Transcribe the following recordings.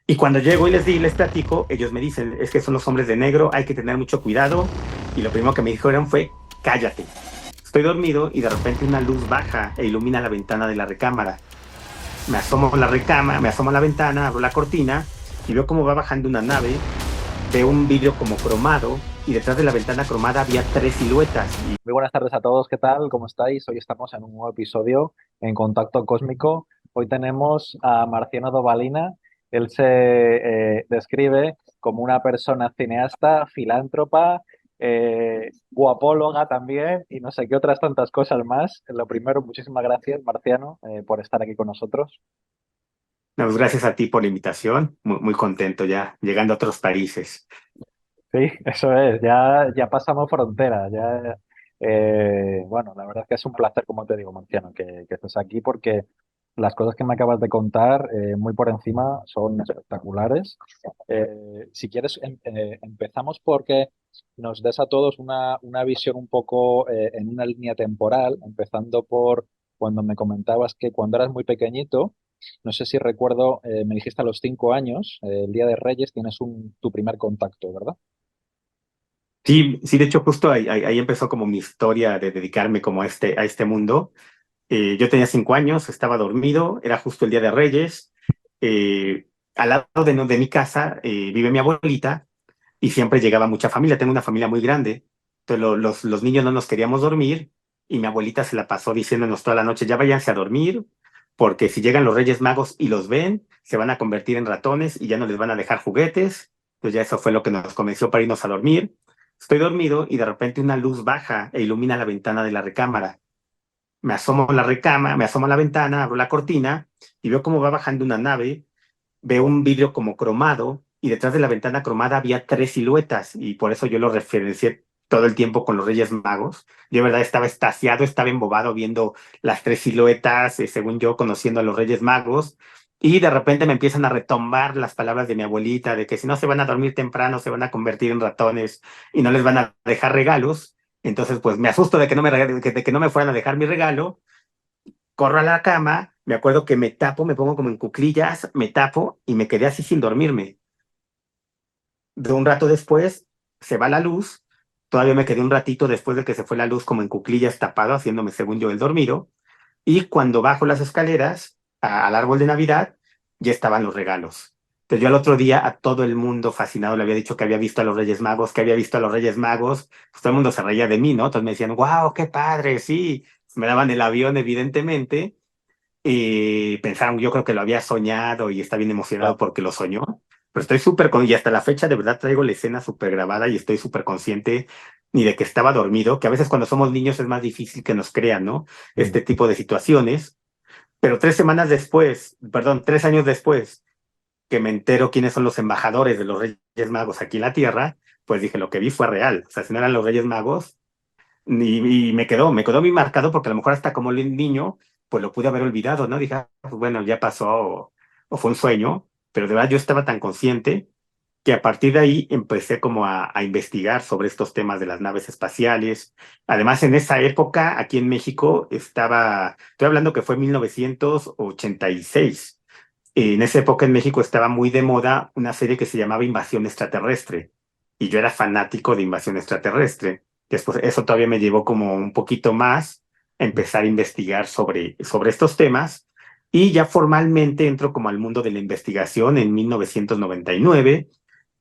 Y cuando llego y les platico, ellos me dicen, es que son los hombres de negro, hay que tener mucho cuidado. Y lo primero que me dijeron fue, cállate. Estoy dormido y de repente una luz baja e ilumina la ventana de la recámara. Me asomo a la recámara, me asomo a la ventana, abro la cortina y veo cómo va bajando una nave. Veo un vidrio como cromado y detrás de la ventana cromada había tres siluetas. Y Muy buenas tardes a todos, ¿qué tal? ¿Cómo estáis? Hoy estamos en un nuevo episodio en Contacto Cósmico. Hoy tenemos a Marciano Dobalina. Él se describe como una persona cineasta, filántropa, guapóloga también y no sé qué otras tantas cosas más. Lo primero, muchísimas gracias, Marciano, por estar aquí con nosotros. no, pues gracias a ti por la invitación, muy contento ya, llegando a otros países. Sí, eso es, ya pasamos frontera, ya, bueno, la verdad es que es un placer, como te digo, Marciano, que estés aquí porque las cosas que me acabas de contar, muy por encima, son espectaculares. Si quieres, empezamos porque nos des a todos una visión un poco en una línea temporal, empezando por cuando me comentabas que cuando eras muy pequeñito, no sé si recuerdo, me dijiste a los 5 años, el Día de Reyes, tienes tu primer contacto, ¿verdad? Sí, sí, de hecho justo ahí empezó como mi historia de dedicarme como a este mundo. Yo tenía 5 años, estaba dormido, era justo el Día de Reyes. Al lado de mi casa vive mi abuelita y siempre llegaba mucha familia. Tengo una familia muy grande. Entonces los niños no nos queríamos dormir y mi abuelita se la pasó diciéndonos toda la noche, ya váyanse a dormir, porque si llegan los Reyes Magos y los ven, se van a convertir en ratones y ya no les van a dejar juguetes. Entonces ya eso fue lo que nos convenció para irnos a dormir. Estoy dormido y de repente una luz baja e ilumina la ventana de la recámara. Me asomo a la recámara, me asomo a la ventana, abro la cortina y veo cómo va bajando una nave. Veo un vidrio como cromado y detrás de la ventana cromada había tres siluetas y por eso yo lo referencié todo el tiempo con los Reyes Magos. Yo, de verdad, estaba extasiado, estaba embobado viendo las tres siluetas, según yo, conociendo a los Reyes Magos. Y de repente me empiezan a retombar las palabras de mi abuelita de que si no se van a dormir temprano, se van a convertir en ratones y no les van a dejar regalos. Entonces, pues me asusto de que de que no me fueran a dejar mi regalo. Corro a la cama, me acuerdo que me tapo, me pongo como en cuclillas, me tapo y me quedé así sin dormirme. De un rato después se va la luz, todavía me quedé un ratito después de que se fue la luz como en cuclillas tapado, haciéndome según yo el dormido, y cuando bajo las escaleras al árbol de Navidad, ya estaban los regalos. Entonces yo al otro día a todo el mundo fascinado le había dicho que había visto a los Reyes Magos, que había visto a los Reyes Magos, pues todo el mundo se reía de mí, ¿no? Entonces me decían, wow, qué padre, sí, me daban el avión evidentemente y pensaron, yo creo que lo había soñado y está bien emocionado porque lo soñó. Pero estoy y hasta la fecha de verdad traigo la escena súper grabada y estoy súper consciente ni de que estaba dormido, que a veces cuando somos niños es más difícil que nos crean, ¿no? Mm. Este tipo de situaciones. Pero 3 semanas después, perdón, 3 años después, que me entero quiénes son los embajadores de los Reyes Magos aquí en la Tierra, pues dije, lo que vi fue real. O sea, si no eran los Reyes Magos, y me quedó muy marcado porque a lo mejor hasta como niño, pues lo pude haber olvidado, ¿no? Dije, "Ah, pues bueno, ya pasó o fue un sueño, pero de verdad yo estaba tan consciente que a partir de ahí empecé como a investigar sobre estos temas de las naves espaciales. Además, en esa época, aquí en México, estoy hablando que fue 1986. En esa época en México estaba muy de moda una serie que se llamaba Invasión Extraterrestre y yo era fanático de Invasión Extraterrestre. Después, eso todavía me llevó como un poquito más a empezar a investigar sobre estos temas y ya formalmente entro como al mundo de la investigación en 1999,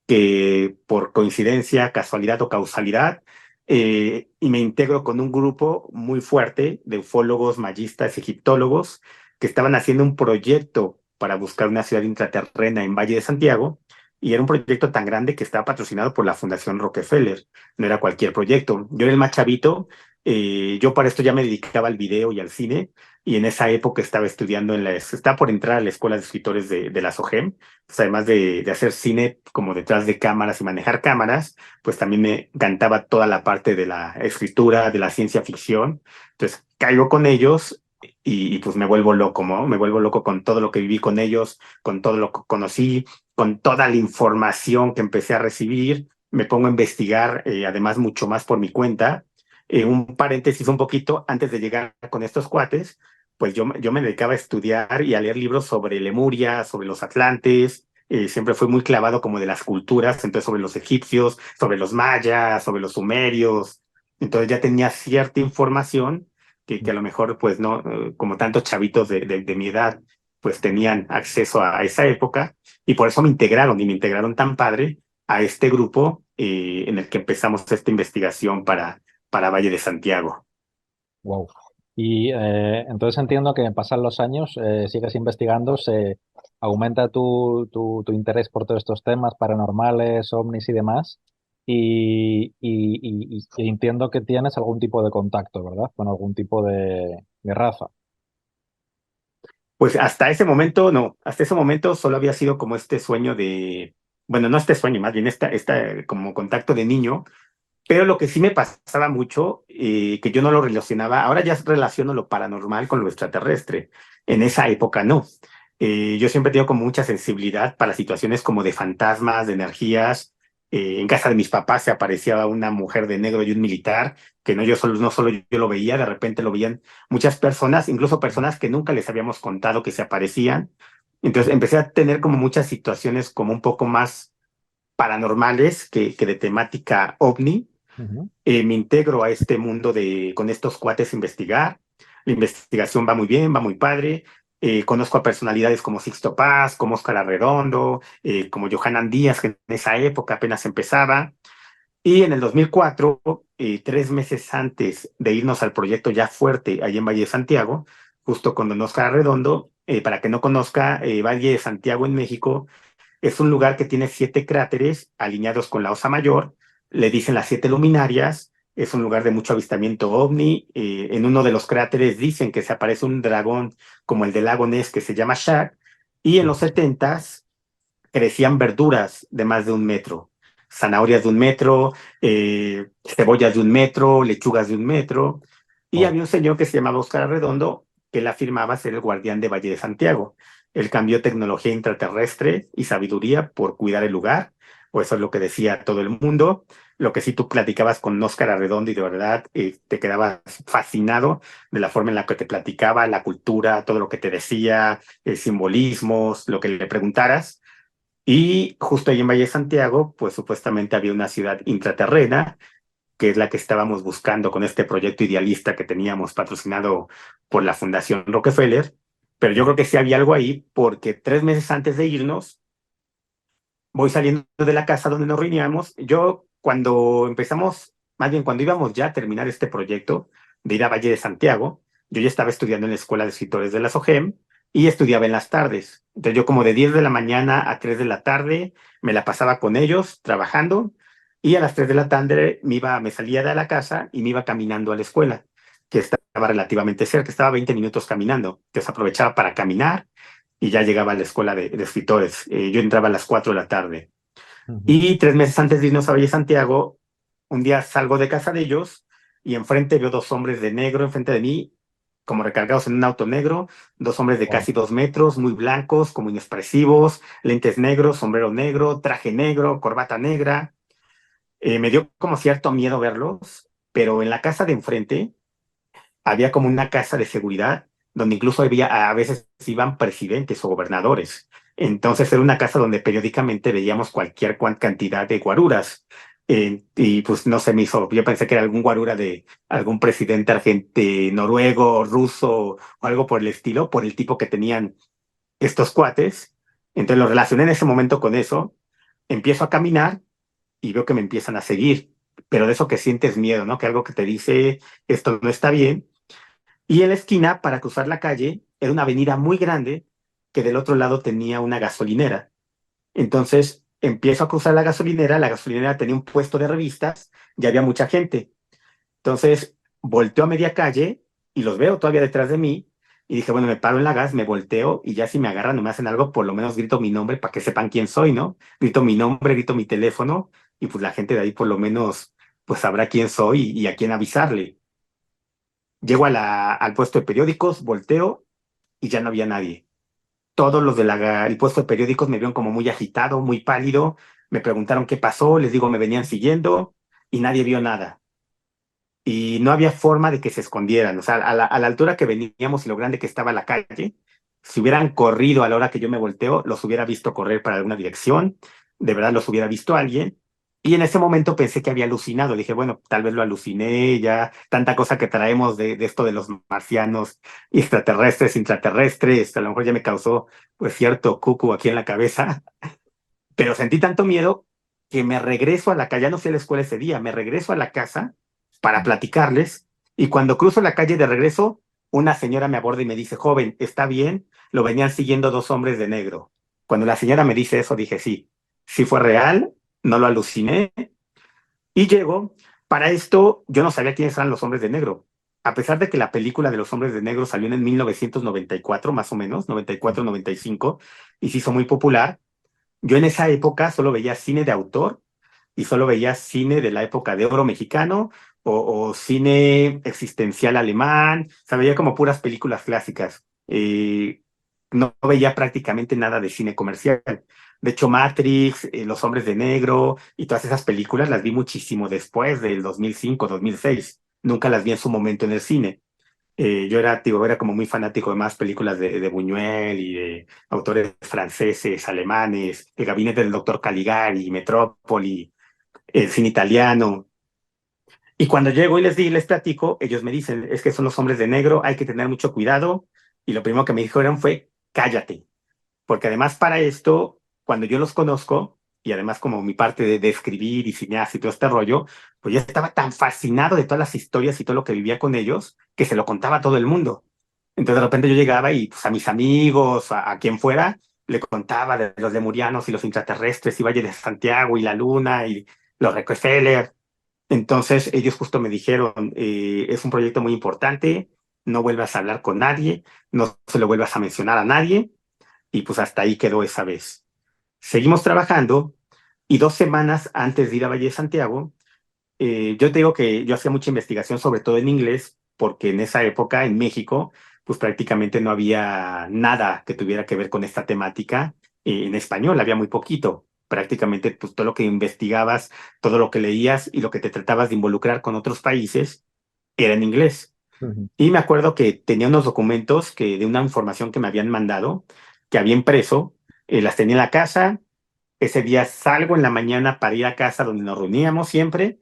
que por coincidencia, casualidad o causalidad, y me integro con un grupo muy fuerte de ufólogos, mayistas, egiptólogos, que estaban haciendo un proyecto para buscar una ciudad intraterrena en Valle de Santiago, y era un proyecto tan grande que estaba patrocinado por la Fundación Rockefeller, no era cualquier proyecto. Yo era el más chavito, yo para esto ya me dedicaba al video y al cine, y en esa época estaba estudiando estaba por entrar a la Escuela de Escritores de la SOGEM, pues además de hacer cine como detrás de cámaras y manejar cámaras, pues también me encantaba toda la parte de la escritura, de la ciencia ficción. Entonces caigo con ellos pues me vuelvo loco, ¿no? Me vuelvo loco con todo lo que viví con ellos, con todo lo que conocí, con toda la información que empecé a recibir. Me pongo a investigar, además mucho más por mi cuenta. Un paréntesis un poquito, antes de llegar con estos cuates, pues yo me dedicaba a estudiar y a leer libros sobre Lemuria, sobre los Atlantes, siempre fui muy clavado como de las culturas, entonces sobre los egipcios, sobre los mayas, sobre los sumerios, entonces ya tenía cierta información que a lo mejor pues no, como tantos chavitos de mi edad, pues tenían acceso a esa época y por eso me integraron y me integraron tan padre a este grupo en el que empezamos esta investigación para Valle de Santiago. Wow. Y entonces entiendo que pasan los años, sigues investigando, se aumenta tu interés por todos estos temas paranormales, ovnis y demás. Y entiendo que tienes algún tipo de contacto, ¿verdad? Con algún tipo de raza. Pues hasta ese momento no, hasta ese momento solo había sido como este sueño de, bueno, no este sueño, más bien esta como contacto de niño, pero lo que sí me pasaba mucho, que yo no lo relacionaba, ahora ya relaciono lo paranormal con lo extraterrestre, en esa época no. Yo siempre he tenido como mucha sensibilidad para situaciones como de fantasmas, de energías. En casa de mis papás se aparecía una mujer de negro y un militar, que no solo yo lo veía, de repente lo veían muchas personas, incluso personas que nunca les habíamos contado que se aparecían. Entonces empecé a tener como muchas situaciones como un poco más paranormales que de temática ovni. Ujú. Me integro a este mundo con estos cuates a investigar. La investigación va muy bien, va muy padre. Conozco a personalidades como Sixto Paz, como Óscar Arredondo, como Johanan Díaz, que en esa época apenas empezaba. Y en el 2004, 3 meses antes de irnos al proyecto ya fuerte, allá en Valle de Santiago, justo con don Óscar Arredondo, para que no conozca, Valle de Santiago en México es un lugar que tiene 7 cráteres alineados con la Osa Mayor, le dicen las 7 luminarias, es un lugar de mucho avistamiento ovni. En uno de los cráteres dicen que se aparece un dragón como el del lago Ness que se llama Shaq, y en los 70 crecían verduras de más de 1 metro, zanahorias de 1 metro, cebollas de 1 metro, lechugas de 1 metro, y Wow. había un señor que se llamaba Oscar Arredondo que él afirmaba ser el guardián de Valle de Santiago. Él cambió tecnología intraterrestre y sabiduría por cuidar el lugar, o eso es lo que decía todo el mundo. Lo que sí tú platicabas con Oscar Arredondo y de verdad te quedabas fascinado de la forma en la que te platicaba, la cultura, todo lo que te decía, simbolismos, lo que le preguntaras. Y justo ahí en Valle de Santiago, pues supuestamente había una ciudad intraterrena, que es la que estábamos buscando con este proyecto idealista que teníamos patrocinado por la Fundación Rockefeller. Pero yo creo que sí había algo ahí, porque 3 meses antes de irnos, voy saliendo de la casa donde nos reuníamos. Yo, cuando empezamos, más bien cuando íbamos ya a terminar este proyecto de ir a Valle de Santiago, yo ya estaba estudiando en la Escuela de Escritores de la SOGEM y estudiaba en las tardes. Entonces yo como de 10 de la mañana a 3 de la tarde me la pasaba con ellos trabajando y a las 3 de la tarde me salía de la casa y me iba caminando a la escuela, que estaba relativamente cerca, estaba 20 minutos caminando. Entonces aprovechaba para caminar y ya llegaba a la escuela de escritores. Yo entraba a las 4 de la tarde. Ujú. Y 3 meses antes de irnos a Valle Santiago, un día salgo de casa de ellos y enfrente veo 2 hombres de negro enfrente de mí, como recargados en un auto negro, 2 hombres de Wow. casi 2 metros, muy blancos, como inexpresivos, lentes negros, sombrero negro, traje negro, corbata negra. Me dio como cierto miedo verlos, pero en la casa de enfrente había como una casa de seguridad donde incluso había, a veces iban presidentes o gobernadores. Entonces era una casa donde periódicamente veíamos cualquier cantidad de guaruras. Y pues no se me hizo, yo pensé que era algún guarura de algún presidente argentino, noruego, ruso o algo por el estilo, por el tipo que tenían estos cuates. Entonces lo relacioné en ese momento con eso. Empiezo a caminar y veo que me empiezan a seguir, pero de eso que sientes miedo, ¿no? Que algo que te dice esto no está bien. Y en la esquina, para cruzar la calle, era una avenida muy grande que del otro lado tenía una gasolinera. Entonces empiezo a cruzar la gasolinera tenía un puesto de revistas y había mucha gente. Entonces volteo a media calle y los veo todavía detrás de mí y dije, bueno, me paro en la gas, me volteo y ya si me agarran o me hacen algo, por lo menos grito mi nombre para que sepan quién soy, ¿no? Grito mi nombre, grito mi teléfono y pues la gente de ahí por lo menos pues sabrá quién soy y a quién avisarle. Llego al puesto de periódicos, volteo y ya no había nadie. Todos los del puesto de periódicos me vieron como muy agitado, muy pálido. Me preguntaron qué pasó, les digo, me venían siguiendo y nadie vio nada. Y no había forma de que se escondieran. O sea, a la altura que veníamos y lo grande que estaba la calle, Si hubieran corrido a la hora que yo me volteo, los hubiera visto correr para alguna dirección, de verdad los hubiera visto alguien. Y en ese momento pensé que había alucinado. Dije, bueno, tal vez lo aluciné, ya tanta cosa que traemos de esto de los marcianos, extraterrestres, intraterrestres, a lo mejor ya me causó pues cierto cucu aquí en la cabeza, pero sentí tanto miedo que me regreso a la calle, ya no fui a la escuela ese día, me regreso a la casa para platicarles y cuando cruzo la calle de regreso, una señora me aborda y me dice, joven, ¿está bien? Lo venían siguiendo dos hombres de negro. Cuando la señora me dice eso, dije, sí, sí fue real, no lo aluciné y llego. Para esto, yo no sabía quiénes eran los hombres de negro. A pesar de que la película de los hombres de negro salió en 1994, más o menos, 94-95, y se hizo muy popular, yo en esa época solo veía cine de autor y solo veía cine de la época de oro mexicano o cine existencial alemán, o sea, veía como puras películas clásicas. No veía prácticamente nada de cine comercial. De hecho, Matrix, Los Hombres de Negro y todas esas películas las vi muchísimo después del 2005, 2006. Nunca las vi en su momento en el cine. Yo era, digo, era como muy fanático de más películas de Buñuel y de autores franceses, alemanes, El Gabinete del Doctor Caligari, Metrópoli, el cine italiano. Y cuando llego y les platico, ellos me dicen, es que son los hombres de negro, hay que tener mucho cuidado. Y lo primero que me dijeron fue, cállate. Porque además para esto, cuando yo los conozco, y además como mi parte de escribir y cineasta y todo este rollo, pues yo estaba tan fascinado de todas las historias y todo lo que vivía con ellos, que se lo contaba a todo el mundo. Entonces de repente yo llegaba y pues a mis amigos, a quien fuera, le contaba de los lemurianos y los intraterrestres y Valle de Santiago y la Luna y los Rockefeller. Entonces ellos justo me dijeron, es un proyecto muy importante, no vuelvas a hablar con nadie, no se lo vuelvas a mencionar a nadie, y pues hasta ahí quedó esa vez. Seguimos trabajando y 2 semanas antes de ir a Valle de Santiago, yo te digo que yo hacía mucha investigación, sobre todo en inglés, porque en esa época en México, pues prácticamente no había nada que tuviera que ver con esta temática. En español había muy poquito. Prácticamente, pues todo lo que investigabas, todo lo que leías y lo que te tratabas de involucrar con otros países era en inglés. Ujú. Y me acuerdo que tenía unos documentos que de una información que me habían mandado, que había impreso, las tenía en la casa. Ese día salgo en la mañana para ir a casa donde nos reuníamos siempre.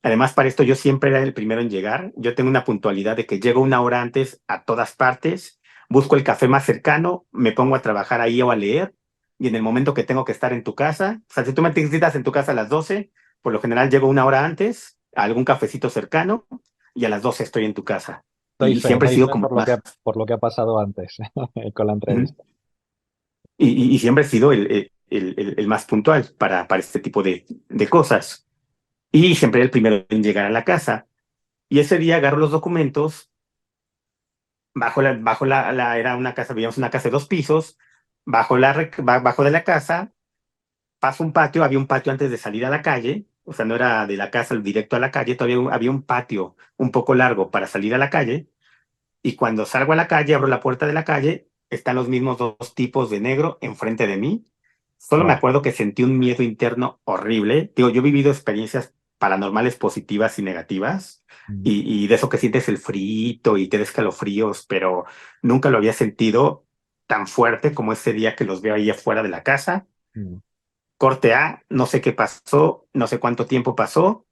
Además, para esto yo siempre era el primero en llegar. Yo tengo una puntualidad de que llego una hora antes a todas partes, busco el café más cercano, me pongo a trabajar ahí o a leer, y en el momento que tengo que estar en tu casa, o sea, si tú me necesitas en tu casa a las 12, por lo general llego una hora antes a algún cafecito cercano y a las 12 estoy en tu casa. Y siempre he Doy sido fe como más. por lo que ha pasado antes con la Ujú. entrevista. Y siempre he sido el más puntual para este tipo de cosas. Y siempre era el primero en llegar a la casa. Y ese día agarro los documentos, era una casa, vivíamos en una casa de 2 pisos, bajo de la casa, paso un patio, había un patio antes de salir a la calle, o sea, no era de la casa directo a la calle, todavía había un patio un poco largo para salir a la calle, y cuando salgo a la calle, abro la puerta de la calle, están los mismos dos tipos de negro enfrente de mí. Solo me Wow. acuerdo que sentí un miedo interno horrible. Digo, yo he vivido experiencias paranormales positivas y negativas, Mm, y de eso que sientes el frío y te da escalofríos, pero nunca lo había sentido tan fuerte como ese día que los veo ahí afuera de la casa. mm. Corte A, no sé qué pasó, no sé cuánto tiempo pasó,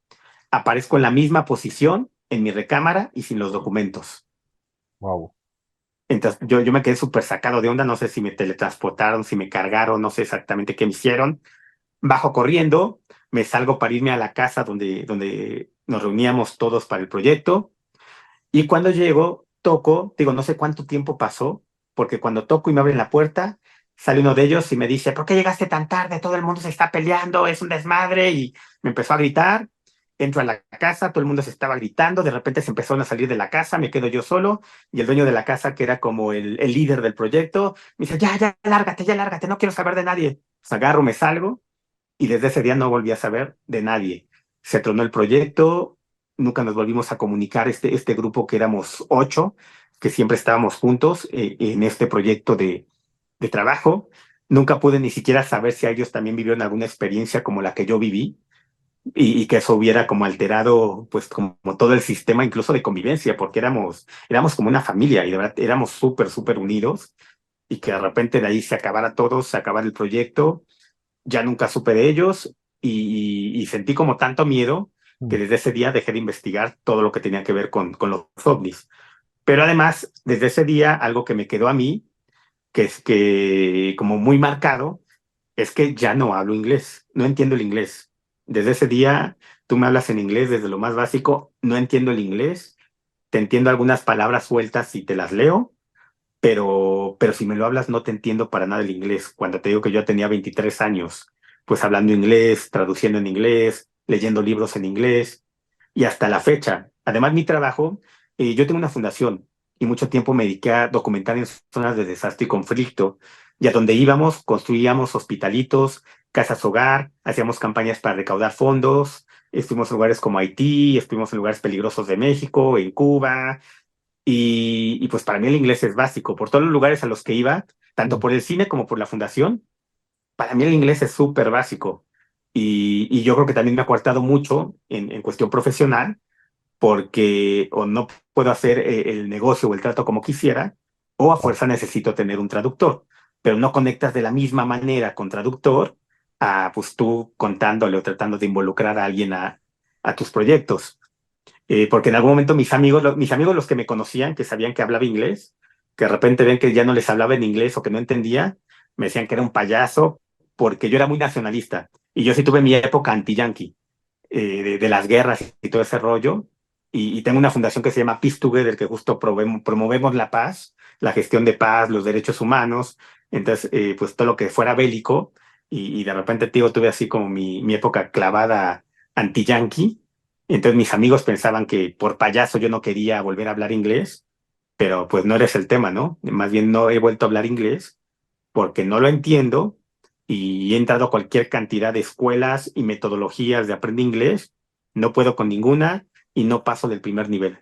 aparezco en la misma posición en mi recámara y sin los documentos. Wow. Entonces yo me quedé súper sacado de onda, no sé si me teletransportaron, si me cargaron, no sé exactamente qué me hicieron. Bajo corriendo, me salgo para irme a la casa donde nos reuníamos todos para el proyecto. Y cuando llego, toco, digo, no sé cuánto tiempo pasó, porque cuando toco y me abren la puerta, sale uno de ellos y me dice, ¿por qué llegaste tan tarde? Todo el mundo se está peleando, es un desmadre. Y me empezó a gritar. Entro a la casa, todo el mundo se estaba gritando, de repente se empezaron a salir de la casa, me quedo yo solo, y el dueño de la casa, que era como el líder del proyecto, me dice, ya lárgate, no quiero saber de nadie. Pues agarro, me salgo, y desde ese día no volví a saber de nadie. Se tronó el proyecto, nunca nos volvimos a comunicar este grupo que éramos 8, que siempre estábamos juntos en este proyecto de trabajo. Nunca pude ni siquiera saber si ellos también vivieron alguna experiencia como la que yo viví y que eso hubiera como alterado pues como todo el sistema incluso de convivencia, porque éramos como una familia y de verdad éramos súper, súper unidos. y que de repente de ahí se acabara todo, se acabara el proyecto, ya nunca supe de ellos y sentí como tanto miedo que mm, desde ese día dejé de investigar todo lo que tenía que ver con los ovnis. Pero además, desde ese día, algo que me quedó a mí, que es que como muy marcado, es que ya no hablo inglés, no entiendo el inglés. Desde ese día, tú me hablas en inglés desde lo más básico, no entiendo el inglés, te entiendo algunas palabras sueltas y te las leo, pero si me lo hablas no te entiendo para nada el inglés. Cuando te digo que yo tenía 23 años, pues hablando inglés, traduciendo en inglés, leyendo libros en inglés, y hasta la fecha. Además, mi trabajo, yo tengo una fundación y mucho tiempo me dediqué a documentar en zonas de desastre y conflicto, y a donde íbamos, construíamos hospitalitos, casas hogar, hacíamos campañas para recaudar fondos, estuvimos en lugares como Haití, estuvimos en lugares peligrosos de México, en Cuba, y pues para mí el inglés es básico. Por todos los lugares a los que iba, tanto mm. por el cine como por la fundación, para mí el inglés es súper básico. Y yo creo que también me ha cortado mucho en cuestión profesional, porque o no puedo hacer el negocio o el trato como quisiera, o a Claro. fuerza necesito tener un traductor. Pero no conectas de la misma manera con traductor a pues tú contándole o tratando de involucrar a alguien a tus proyectos. Porque en algún momento mis amigos los que me conocían, que sabían que hablaba inglés, que de repente ven que ya no les hablaba en inglés o que no entendía, me decían que era un payaso, porque yo era muy nacionalista. Y yo sí tuve mi época anti-yankee, de las guerras y todo ese rollo. Y tengo una fundación que se llama Peace Together, que justo promovemos la paz, la gestión de paz, los derechos humanos. Entonces, pues todo lo que fuera bélico. Y de repente, tío, tuve así como mi época clavada anti-yankee. Entonces mis amigos pensaban que por payaso yo no quería volver a hablar inglés, pero pues no eres el tema, ¿no? Más bien no he vuelto a hablar inglés porque no lo entiendo y he entrado a cualquier cantidad de escuelas y metodologías de aprender inglés, no puedo con ninguna y no paso del primer nivel.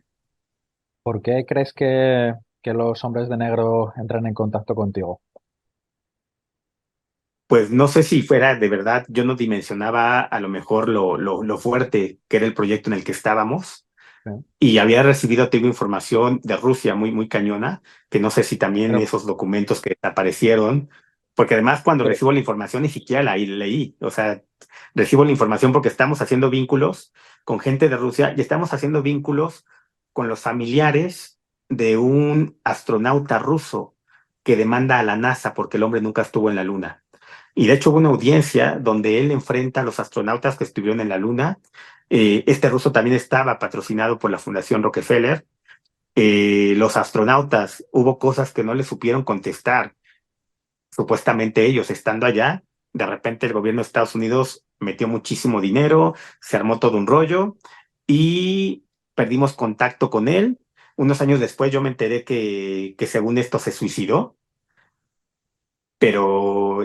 ¿Por qué crees que los hombres de negro entran en contacto contigo? Pues no sé si fuera de verdad, yo no dimensionaba a lo mejor lo fuerte que era el proyecto en el que estábamos. Sí. Y había recibido, tengo información de Rusia muy cañona, que no sé si también Pero, esos documentos que aparecieron, porque además cuando pero, recibo la información ni siquiera la leí, o sea, recibo la información porque estamos haciendo vínculos con gente de Rusia y estamos haciendo vínculos con los familiares de un astronauta ruso que demanda a la NASA porque el hombre nunca estuvo en la Luna. Y de hecho hubo una audiencia donde él enfrenta a los astronautas que estuvieron en la Luna. Este ruso también estaba patrocinado por la Fundación Rockefeller. Los astronautas, hubo cosas que no le supieron contestar. Supuestamente ellos estando allá, de repente el gobierno de Estados Unidos metió muchísimo dinero, se armó todo un rollo y perdimos contacto con él. Unos años después yo me enteré que según esto se suicidó, pero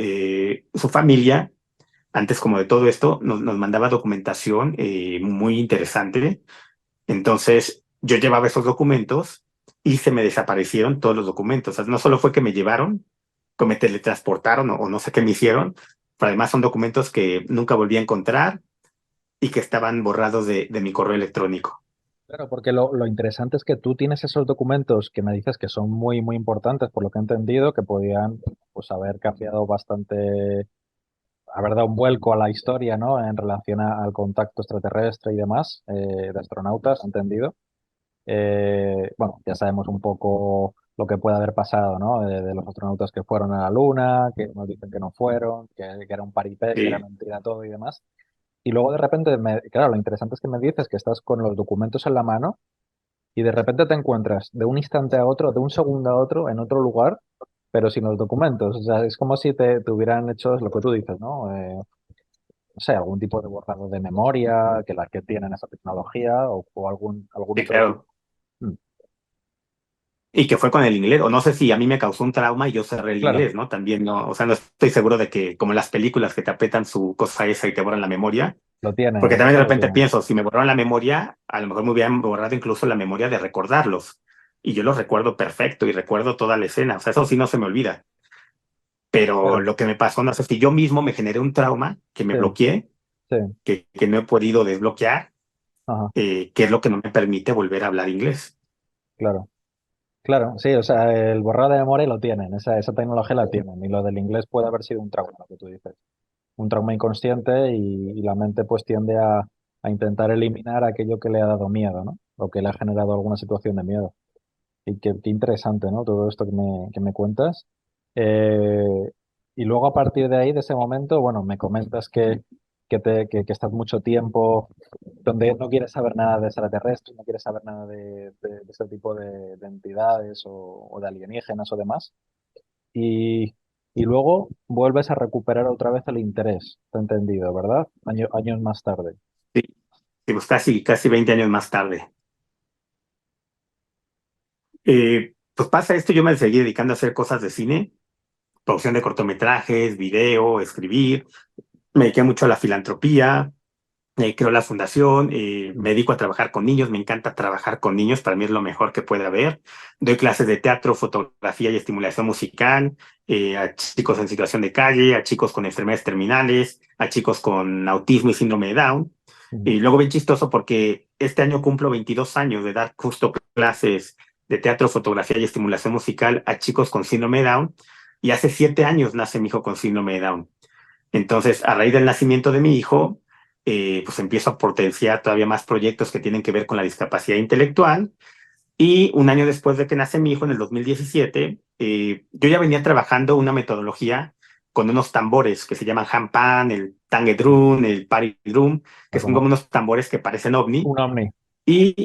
su familia antes como de todo esto, nos mandaba documentación muy interesante. Entonces, yo llevaba esos documentos y se me desaparecieron todos los documentos. O sea, no solo fue que me llevaron, que me teletransportaron o no sé qué me hicieron, pero además son documentos que nunca volví a encontrar y que estaban borrados de mi correo electrónico. claro, porque lo interesante es que tú tienes esos documentos que me dices que son muy, muy importantes, por lo que he entendido, que podían pues, haber cambiado bastante, haber dado un vuelco a la historia, ¿no? En relación al contacto extraterrestre y demás, de astronautas, entendido. Bueno, ya sabemos un poco lo que puede haber pasado, ¿no? De los astronautas que fueron a la Luna, que nos dicen que no fueron, que era un paripé, que era Sí, mentira todo y demás. Y luego de repente, claro, lo interesante es que me dices que estás con los documentos en la mano y de repente te encuentras de un instante a otro, de un segundo a otro, en otro lugar, pero sin los documentos. O sea, es como si te hubieran hecho es lo que tú dices, ¿no? No sé, algún tipo de borrado de memoria, que las que tienen esa tecnología o algún sí, otro tipo. claro. Y que fue con el inglés, o no sé si a mí me causó un trauma y yo cerré el Claro, inglés, ¿no? También no, o sea, no estoy seguro de que, como las películas que te apretan su cosa esa y te borran la memoria, lo tiene, porque también de eso lo repente tiene. pienso, si me borraron la memoria, a lo mejor me hubieran borrado incluso la memoria de recordarlos. Y yo los recuerdo perfecto y recuerdo toda la escena, o sea, eso sí no se me olvida. Pero Claro, lo que me pasó, no sé si yo mismo me generé un trauma que me sí, bloqueé, sí, que no he podido desbloquear, ajá, que es lo que no me permite volver a hablar inglés. claro. Claro, sí, o sea, el borrado de memoria lo tienen, esa tecnología la tienen, y lo del inglés puede haber sido un trauma, lo que tú dices, un trauma inconsciente y la mente pues tiende a intentar eliminar aquello que le ha dado miedo, ¿no? O que le ha generado alguna situación de miedo. Y qué interesante, ¿no? Todo esto que me cuentas. Eh, y luego a partir de ahí, de ese momento, bueno, me comentas que estás mucho tiempo donde no quieres saber nada de extraterrestres, no quieres saber nada de ese tipo de entidades o de alienígenas o demás. Y, y luego vuelves a recuperar otra vez el interés, te he entendido, ¿verdad? Años más tarde. Sí, sí, pues casi 20 años más tarde. Pues pasa esto, yo me seguí dedicando a hacer cosas de cine, producción de cortometrajes, video, escribir. Me dediqué mucho a la filantropía, creo la fundación, me Mm, dedico a trabajar con niños, me encanta trabajar con niños, para mí es lo mejor que puede haber. Doy clases de teatro, fotografía y estimulación musical a chicos en situación de calle, a chicos con enfermedades terminales, a chicos con autismo y síndrome de Down. mm, Y luego bien chistoso porque este año cumplo 22 años de dar justo clases de teatro, fotografía y estimulación musical a chicos con síndrome de Down. Y hace 7 años nace mi hijo con síndrome de Down. Entonces, a raíz del nacimiento de mi hijo, pues empiezo a potenciar todavía más proyectos que tienen que ver con la discapacidad intelectual. Y un año después de que nace mi hijo, en el 2017, yo ya venía trabajando una metodología con unos tambores que se llaman handpan, el tange mm. drum, el party drum, Lo que son como conozco. unos tambores que parecen ovni. Un ovni, Y, que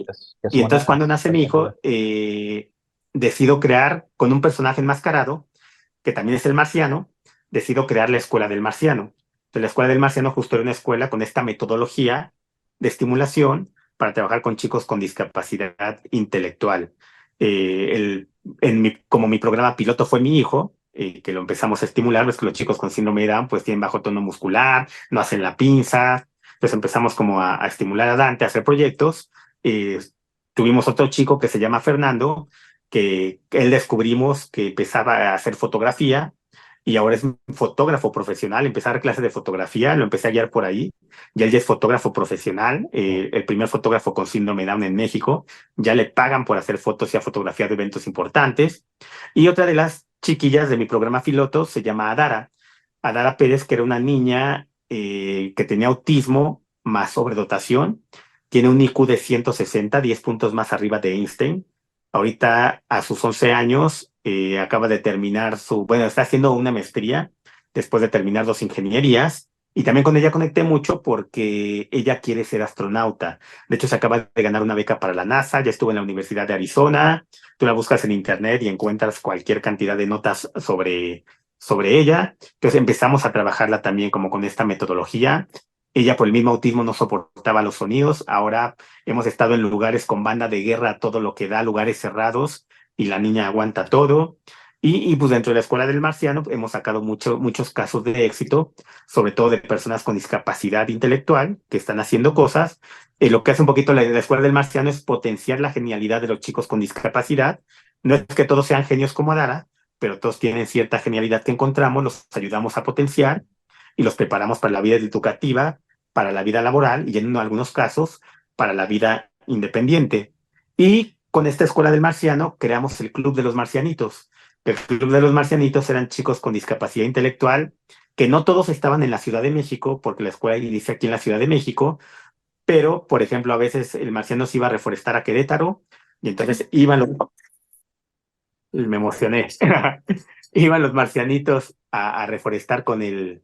y suena entonces cuando nace mi espectacular. hijo, decido crear con un personaje enmascarado que también es el marciano, decido crear la Escuela del Marciano. Entonces, la Escuela del Marciano justo era una escuela con esta metodología de estimulación para trabajar con chicos con discapacidad intelectual. Como mi programa piloto fue mi hijo, que lo empezamos a estimular, ves que los chicos con síndrome de Down pues tienen bajo tono muscular, no hacen la pinza, entonces empezamos como a estimular a Dante a hacer proyectos. Eh, Tuvimos otro chico que se llama Fernando, que él descubrimos que empezaba a hacer fotografía y ahora es un fotógrafo profesional. Empecé a dar clases de fotografía, lo empecé a guiar por ahí. Ya él ya es fotógrafo profesional, el primer fotógrafo con síndrome Down en México. Ya le pagan por hacer fotos y a fotografiar de eventos importantes. Y otra de las chiquillas de mi programa piloto se llama Adara. Adara Pérez, que era una niña que tenía autismo más sobredotación. Tiene un IQ de 160, 10 puntos más arriba de Einstein. Ahorita a sus 11 años acaba de terminar bueno, está haciendo una maestría después de terminar dos ingenierías. Y también con ella conecté mucho porque ella quiere ser astronauta. De hecho, se acaba de ganar una beca para la NASA, ya estuvo en la Universidad de Arizona. Tú la buscas en internet y encuentras cualquier cantidad de notas sobre ella. Entonces empezamos a trabajarla también como con esta metodología. Ella por el mismo autismo no soportaba los sonidos. Ahora hemos estado en lugares con banda de guerra, todo lo que da, lugares cerrados, y la niña aguanta todo. Pues dentro de la Escuela del Marciano hemos sacado muchos casos de éxito, sobre todo de personas con discapacidad intelectual que están haciendo cosas. Lo que hace un poquito la Escuela del Marciano es potenciar la genialidad de los chicos con discapacidad. No es que todos sean genios como Dara, pero todos tienen cierta genialidad que encontramos, los ayudamos a potenciar y los preparamos para la vida educativa, para la vida laboral y en algunos casos para la vida independiente. Y con esta Escuela del Marciano creamos el Club de los Marcianitos. El Club de los Marcianitos eran chicos con discapacidad intelectual que no todos estaban en la Ciudad de México, porque la escuela inicia aquí en la Ciudad de México, pero, por ejemplo, a veces el marciano se iba a reforestar a Querétaro y entonces me emocioné, iban los marcianitos a reforestar con el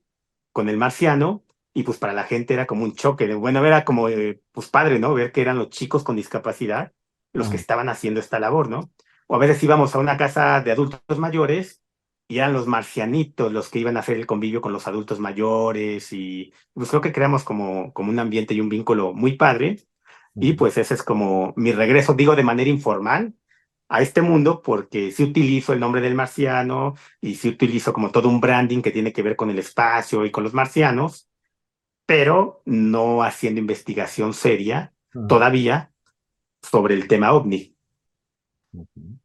marciano, y pues para la gente era como un choque. Bueno, era como, pues padre, ¿no? Ver que eran los chicos con discapacidad los que Mm. estaban haciendo esta labor, ¿no? O a veces íbamos a una casa de adultos mayores y eran los marcianitos los que iban a hacer el convivio con los adultos mayores, y pues creo que creamos como un ambiente y un vínculo muy padre. Y Mm. pues ese es como mi regreso, digo, de manera informal a este mundo, porque sí utilizo el nombre del marciano y sí utilizo como todo un branding que tiene que ver con el espacio y con los marcianos, pero no haciendo investigación seria Mm. todavía sobre el tema ovni. Ujú.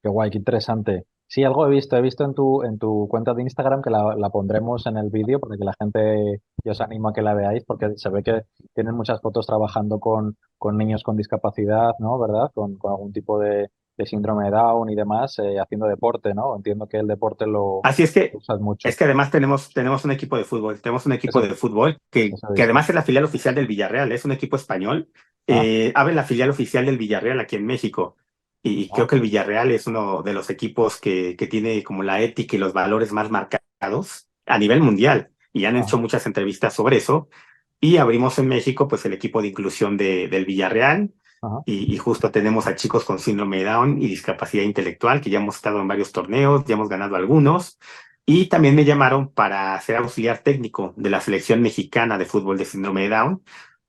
Qué guay, qué interesante. Sí, algo he visto en tu cuenta de Instagram que la pondremos en el vídeo para que la gente, yo os animo a que la veáis porque se ve que tienen muchas fotos trabajando con niños con discapacidad, ¿no? ¿Verdad? Con algún tipo de de síndrome de Down y demás, haciendo deporte, ¿no? Entiendo que el deporte lo Así usas es mucho. que además tenemos un equipo de fútbol, tenemos un equipo Eso, de fútbol eso he que visto. además es la filial oficial del Villarreal, es un equipo español. Ah, Abre la filial oficial del Villarreal aquí en México. Y creo ah, que el Villarreal es uno de los equipos que tiene como la ética y los valores más marcados a nivel mundial. Y han hecho ajá, muchas entrevistas sobre eso. Y abrimos en México pues el equipo de inclusión del Villarreal. ajá. Y justo tenemos a chicos con síndrome de Down y discapacidad intelectual, que ya hemos estado en varios torneos, ya hemos ganado algunos. Y también me llamaron para ser auxiliar técnico de la selección mexicana de fútbol de síndrome de Down.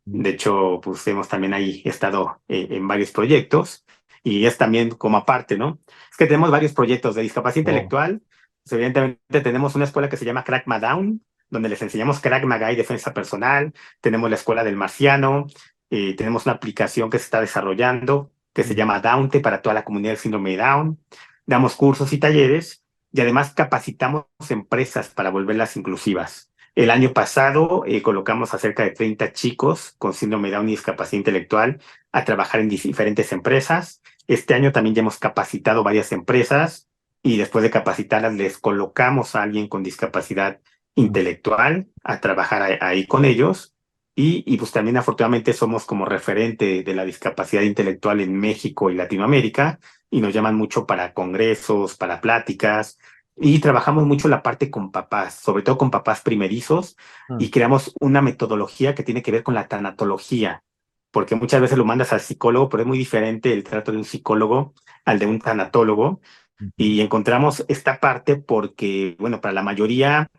Mm, De hecho, pues hemos también ahí estado en varios proyectos y es también como aparte, ¿no? Es que tenemos varios proyectos de discapacidad wow. intelectual. Pues, evidentemente tenemos una escuela que se llama Crack Down, donde les enseñamos Crack Maga y defensa personal. Tenemos la escuela del marciano. Tenemos una aplicación que se está desarrollando que se Mm, llama Downte para toda la comunidad del síndrome de Down. Damos cursos y talleres y además capacitamos empresas para volverlas inclusivas. El año pasado colocamos a cerca de 30 chicos con síndrome de Down y discapacidad intelectual a trabajar en diferentes empresas. Este año también ya hemos capacitado varias empresas y después de capacitarlas les colocamos a alguien con discapacidad mm, intelectual a trabajar ahí con ellos. Y pues también afortunadamente somos como referente de la discapacidad intelectual en México y Latinoamérica y nos llaman mucho para congresos, para pláticas y trabajamos mucho la parte con papás, sobre todo con papás primerizos, mm, y creamos una metodología que tiene que ver con la tanatología, porque muchas veces lo mandas al psicólogo, pero es muy diferente el trato de un psicólogo al de un tanatólogo, ujú. y encontramos esta parte porque, bueno, para la mayoría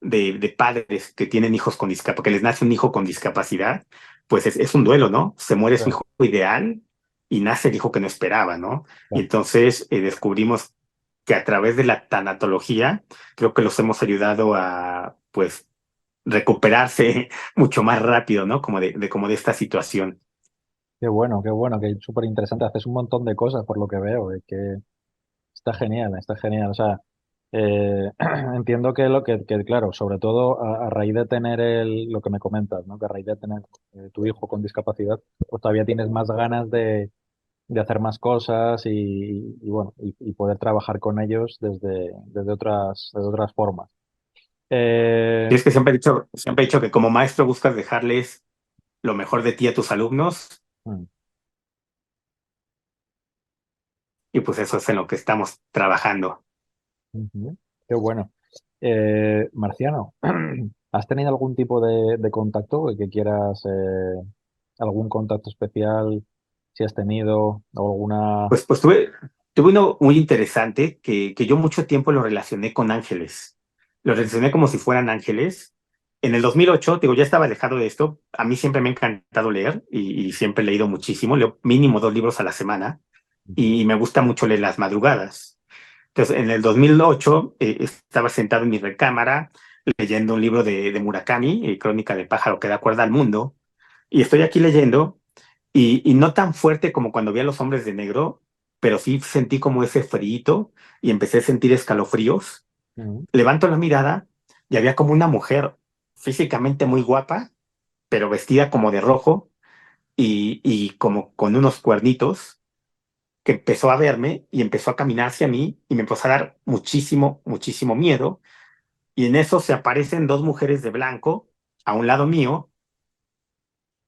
de padres que tienen hijos con discapacidad, porque les nace un hijo con discapacidad, pues es un duelo, ¿no? Se muere su Claro, hijo ideal y nace el hijo que no esperaba, ¿no? Y claro. entonces descubrimos que a través de la tanatología, creo que los hemos ayudado a, pues, recuperarse mucho más rápido, ¿no? Como de esta situación. Qué bueno, que es súper interesante. Haces un montón de cosas por lo que veo. Y que está genial, está genial. O sea, entiendo que claro, sobre todo a raíz de tener lo que me comentas, ¿no? Que a raíz de tener tu hijo con discapacidad, pues todavía tienes más ganas de hacer más cosas y bueno, y poder trabajar con ellos desde otras formas. Y Eh, es que siempre he dicho que como maestro buscas dejarles lo mejor de ti a tus alumnos, mm, y pues eso es en lo que estamos trabajando. ujú, qué bueno. Marciano, ¿has tenido algún tipo de contacto que quieras, algún contacto especial, si has tenido, o alguna... Pues tuve uno muy interesante que yo mucho tiempo lo relacioné con ángeles. Lo relacioné como si fueran ángeles. En el 2008, digo, ya estaba alejado de esto. A mí siempre me ha encantado leer y siempre he leído muchísimo. Leo mínimo 2 libros a la semana Ujú, y me gusta mucho leer las madrugadas. Entonces, en el 2008 estaba sentado en mi recámara leyendo un libro de Murakami, Crónica del pájaro que da cuerda al mundo, y estoy aquí leyendo y no tan fuerte como cuando vi a los hombres de negro, pero sí sentí como ese frío y empecé a sentir escalofríos. ujú, Levanto la mirada y había como una mujer físicamente muy guapa, pero vestida como de rojo y como con unos cuernitos, que empezó a verme y empezó a caminar hacia mí y me empezó a dar muchísimo, muchísimo miedo. Y en eso se aparecen dos mujeres de blanco a un lado mío,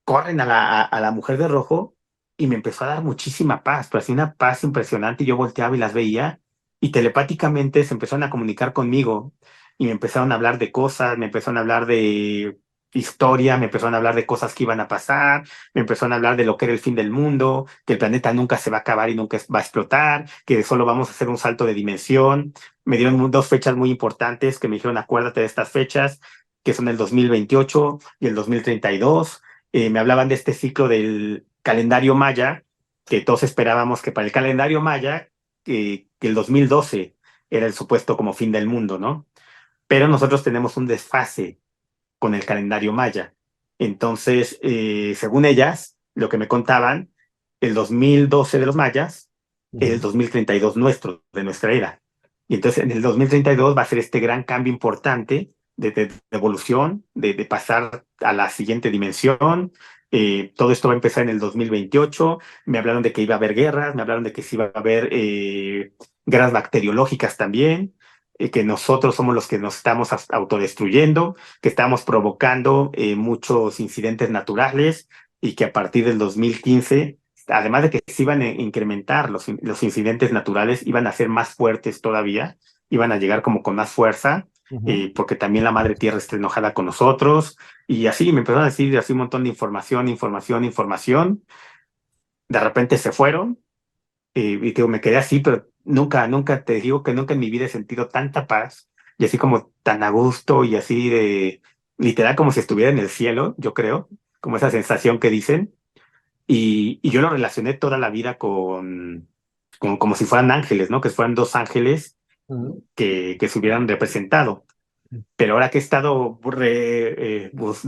corren a la mujer de rojo y me empezó a dar muchísima paz, pero así una paz impresionante. Y yo volteaba y las veía y telepáticamente se empezaron a comunicar conmigo y me empezaron a hablar de cosas, me empezaron a hablar de historia, me empezaron a hablar de cosas que iban a pasar, me empezaron a hablar de lo que era el fin del mundo, que el planeta nunca se va a acabar y nunca va a explotar, que solo vamos a hacer un salto de dimensión. Me dieron dos fechas muy importantes que me dijeron, acuérdate de estas fechas, que son el 2028 y el 2032. Me hablaban de este ciclo del calendario maya, que todos esperábamos que para el calendario maya, que el 2012 era el supuesto como fin del mundo, ¿no? Pero nosotros tenemos un desfase con el calendario maya. Entonces, según ellas, lo que me contaban, el 2012 de los mayas, el ujú. 2032 nuestro, de nuestra era. Y entonces en el 2032 va a ser este gran cambio importante de evolución, de pasar a la siguiente dimensión, todo esto va a empezar en el 2028. Me hablaron de que iba a haber guerras, me hablaron de que sí iba a haber guerras bacteriológicas también, que nosotros somos los que nos estamos autodestruyendo, que estamos provocando muchos incidentes naturales y que a partir del 2015, además de que se iban a incrementar los incidentes naturales, iban a ser más fuertes todavía, iban a llegar como con más fuerza, Ujú. porque también la madre tierra está enojada con nosotros. Y así me empezaron a decir así un montón de información, información, información. De repente se fueron y digo, me quedé así, pero nunca, nunca, te digo que nunca en mi vida he sentido tanta paz y así como tan a gusto y así de literal como si estuviera en el cielo, yo creo, como esa sensación que dicen. Y yo lo relacioné toda la vida con como si fueran ángeles, ¿no? Que fueran dos ángeles Ujú. que se hubieran representado. Pero ahora que he estado pues,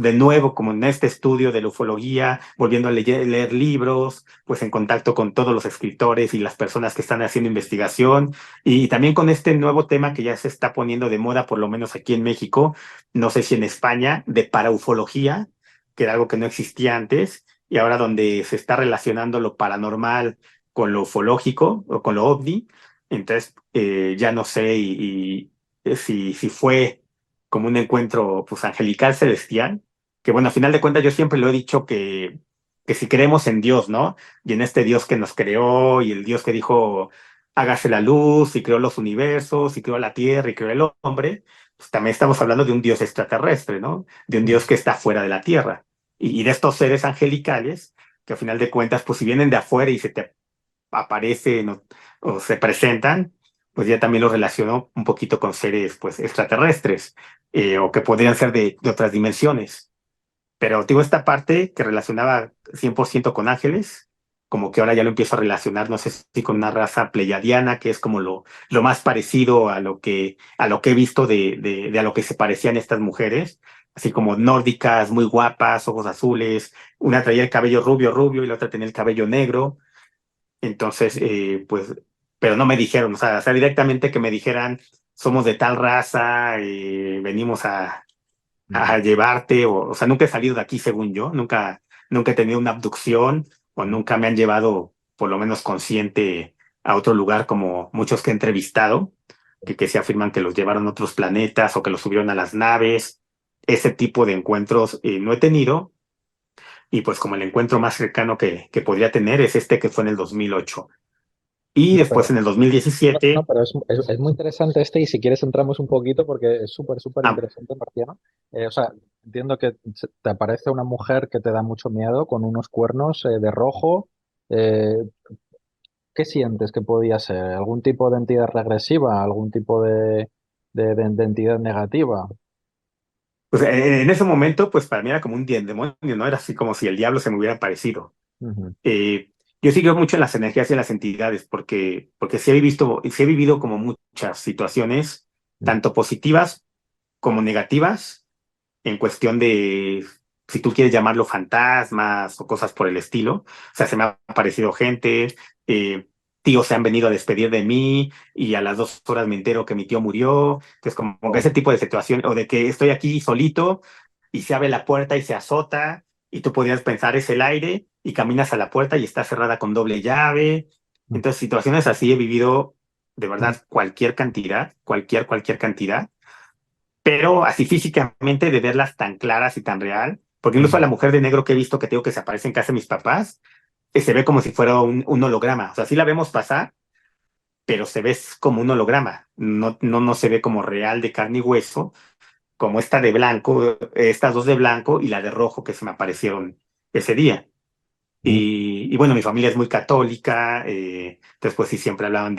de nuevo como en este estudio de la ufología, volviendo a leer libros, pues en contacto con todos los escritores y las personas que están haciendo investigación, y también con este nuevo tema que ya se está poniendo de moda, por lo menos aquí en México, no sé si en España, de paraufología, que era algo que no existía antes, y ahora donde se está relacionando lo paranormal con lo ufológico o con lo ovni. Entonces, ya no sé si fue como un encuentro pues angelical celestial, que bueno, a final de cuentas yo siempre lo he dicho que si creemos en Dios, ¿no? Y en este Dios que nos creó y el Dios que dijo, hágase la luz y creó los universos y creó la tierra y creó el hombre, pues también estamos hablando de un Dios extraterrestre, ¿no? De un Dios que está fuera de la tierra y de estos seres angelicales que a final de cuentas, pues si vienen de afuera y se te aparecen o se presentan, pues ya también lo relaciono un poquito con seres pues extraterrestres o que podrían ser de otras dimensiones. Pero digo, esta parte que relacionaba 100% con ángeles, como que ahora ya lo empiezo a relacionar, no sé si con una raza pleyadiana, que es como lo más parecido a lo que he visto de a lo que se parecían estas mujeres, así como nórdicas, muy guapas, ojos azules, una traía el cabello rubio, rubio, y la otra tenía el cabello negro. Entonces, pues, pero no me dijeron, o sea, directamente que me dijeran, somos de tal raza, venimos a llevarte, o sea, nunca he salido de aquí según yo, nunca, nunca he tenido una abducción o nunca me han llevado, por lo menos consciente, a otro lugar como muchos que he entrevistado, que se afirman que los llevaron a otros planetas o que los subieron a las naves. Ese tipo de encuentros no he tenido, y pues como el encuentro más cercano que podría tener es este que fue en el 2008. Y No, después pero, en el no, 2017, pero es muy interesante este y si quieres entramos un poquito porque es súper, súper ah, interesante, Marciano. O sea, entiendo que te aparece una mujer que te da mucho miedo con unos cuernos de rojo. Eh, ¿Qué sientes que podía ser? ¿Algún tipo de entidad regresiva? ¿Algún tipo de entidad negativa? pues en ese momento, pues para mí era como un demonio, ¿no? Era así como si el diablo se me hubiera aparecido. Ujú, Yo sí creo mucho en las energías y en las entidades, porque sí he vivido como muchas situaciones, ujú, tanto positivas como negativas, en cuestión de, si tú quieres llamarlo fantasmas o cosas por el estilo. O sea, se me ha aparecido gente, eh, tíos se han venido a despedir de mí y a las 2 horas me entero que mi tío murió. Entonces, como que oh, ese tipo de situación, o de que estoy aquí solito y se abre la puerta y se azota y tú podrías pensar es el aire y caminas a la puerta y está cerrada con doble llave. mm, Entonces, situaciones así he vivido de mm, verdad cualquier cantidad, cualquier cantidad, pero así físicamente de verlas tan claras y tan real, porque incluso a mm, la mujer de negro que he visto que tengo que se aparece en casa de mis papás, se ve como si fuera un holograma, o sea, sí la vemos pasar, pero se ve como un holograma, no se ve como real de carne y hueso, como esta de blanco, estas dos de blanco y la de rojo que se me aparecieron ese día. mm. Y bueno, mi familia es muy católica, entonces pues sí siempre hablaban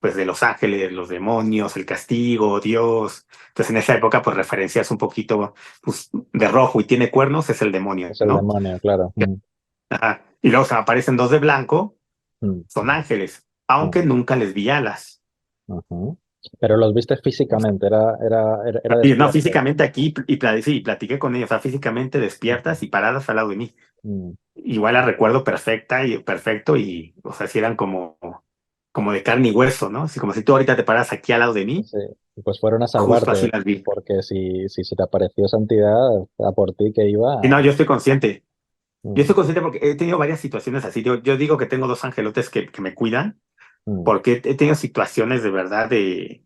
pues de los ángeles, los demonios, el castigo, Dios. Entonces en esa época pues referencias un poquito pues, de rojo y tiene cuernos, es el demonio, Es el ¿no? demonio, claro. Mm, Ajá. Y luego se me aparecen dos de blanco, mm, son ángeles, mm, aunque nunca les vi alas. ujú. Pero los viste físicamente, era Y no, despierto. físicamente aquí sí, platiqué con ellos, o sea, físicamente despiertas y paradas al lado de mí. Mm, Igual la recuerdo perfecta y perfecto y, o sea, si eran como de carne y hueso, ¿no? Así como si tú ahorita te paras aquí al lado de mí, sí, pues fueron a justo así salvarte, las vi. porque si se te apareció esa entidad, a por ti que Y iba. no, yo estoy consciente. Yo mm, estoy consciente porque he tenido varias situaciones así. Yo digo que tengo dos angelotes que me cuidan, mm. porque he tenido situaciones de verdad de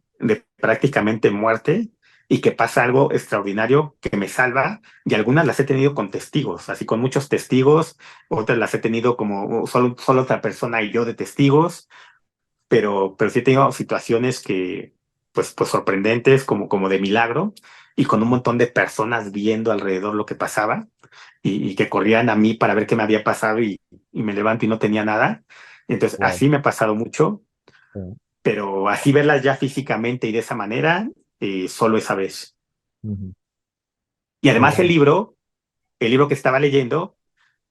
prácticamente muerte y que pasa algo extraordinario que me salva. Y algunas las he tenido con testigos, así con muchos testigos, otras las he tenido como solo otra persona y yo de testigos, pero sí he tenido situaciones que, pues sorprendentes, como de milagro, y con un montón de personas viendo alrededor lo que pasaba y que corrían a mí para ver qué me había pasado y me levanto y no tenía nada. Entonces, Wow. así me ha pasado mucho, Sí. pero así verlas ya físicamente y de esa manera, solo esa vez. Ujú. Y Qué además bueno. el libro que estaba leyendo,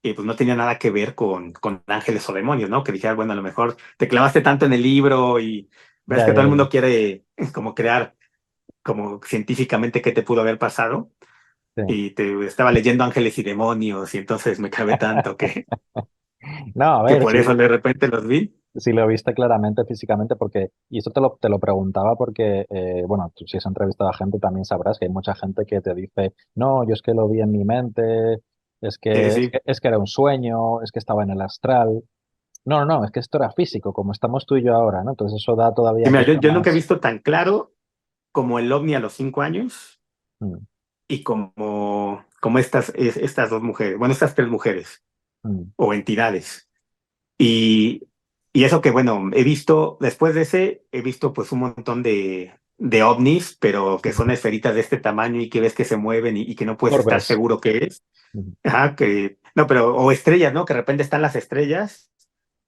pues no tenía nada que ver con ángeles o demonios, ¿no? Que dijera, bueno, a lo mejor te clavaste tanto en el libro y ves Ya, que todo ya, el ya. mundo quiere como crear como científicamente qué te pudo haber pasado. Sí. Y te estaba leyendo ángeles y demonios y entonces me clavé tanto No, a que ver, por eso sí, de repente los vi. sí lo viste claramente físicamente porque, y esto te lo preguntaba porque, bueno, tú si has entrevistado a gente también sabrás que hay mucha gente que te dice, no, yo es que lo vi en mi mente, es Sí, sí, que, es sí. que, es que era un sueño, es que estaba en el astral. No, no, no, es que esto era físico, como estamos tú y yo ahora, ¿no? Entonces eso da Sí, todavía mira, mucho yo nunca he más. visto tan claro como el ovni a los 5 años Mm, y como estas dos mujeres, bueno, estas tres mujeres mm, o entidades. Y, y eso que, bueno, he visto, después de ese, he visto pues un montón de ovnis, pero que mm. son esferitas de este tamaño y que ves que se mueven y que no puedes estar Orbes. seguro qué es. Mm, Ajá, no, pero, o estrellas, ¿no? Que de repente están las estrellas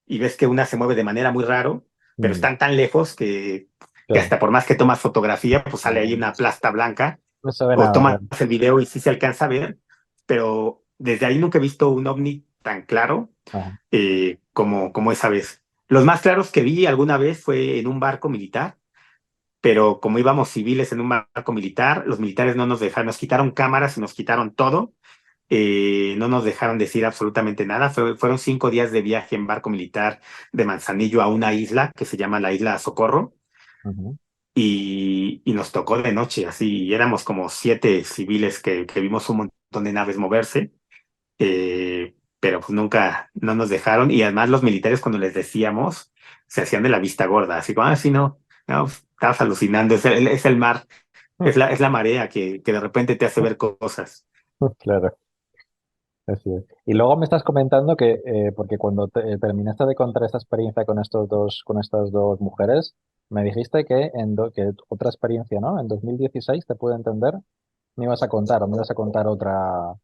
y ves que una se mueve de manera muy raro, pero mm, están tan lejos que claro, hasta por más que tomas fotografía, pues sale ahí no, una plasta blanca, no se ve o nada, tomas claro. el video y sí se alcanza a ver, pero desde ahí nunca he visto un ovni tan claro Ajá. como esa vez. Los más claros que vi alguna vez fue en un barco militar, pero como íbamos civiles en un barco militar, los militares no nos dejaron, nos quitaron cámaras y nos quitaron todo, no nos dejaron decir absolutamente nada. Fueron 5 días de viaje en barco militar de Manzanillo a una isla que se llama la isla Socorro Ujú. y nos tocó de noche, así, y éramos como 7 civiles que vimos un montón de naves moverse, pero pues nunca, no nos dejaron y además los militares cuando les decíamos se hacían de la vista gorda, así como, sí, no, no, pues, estabas alucinando, es el mar, es la marea que de repente te hace ver cosas. Claro. Así es. Y luego me estás comentando que, porque cuando terminaste de contar esta experiencia con estas dos mujeres, me dijiste que otra experiencia, ¿no? En 2016, te pude entender, me ibas a contar o me ibas a contar otra.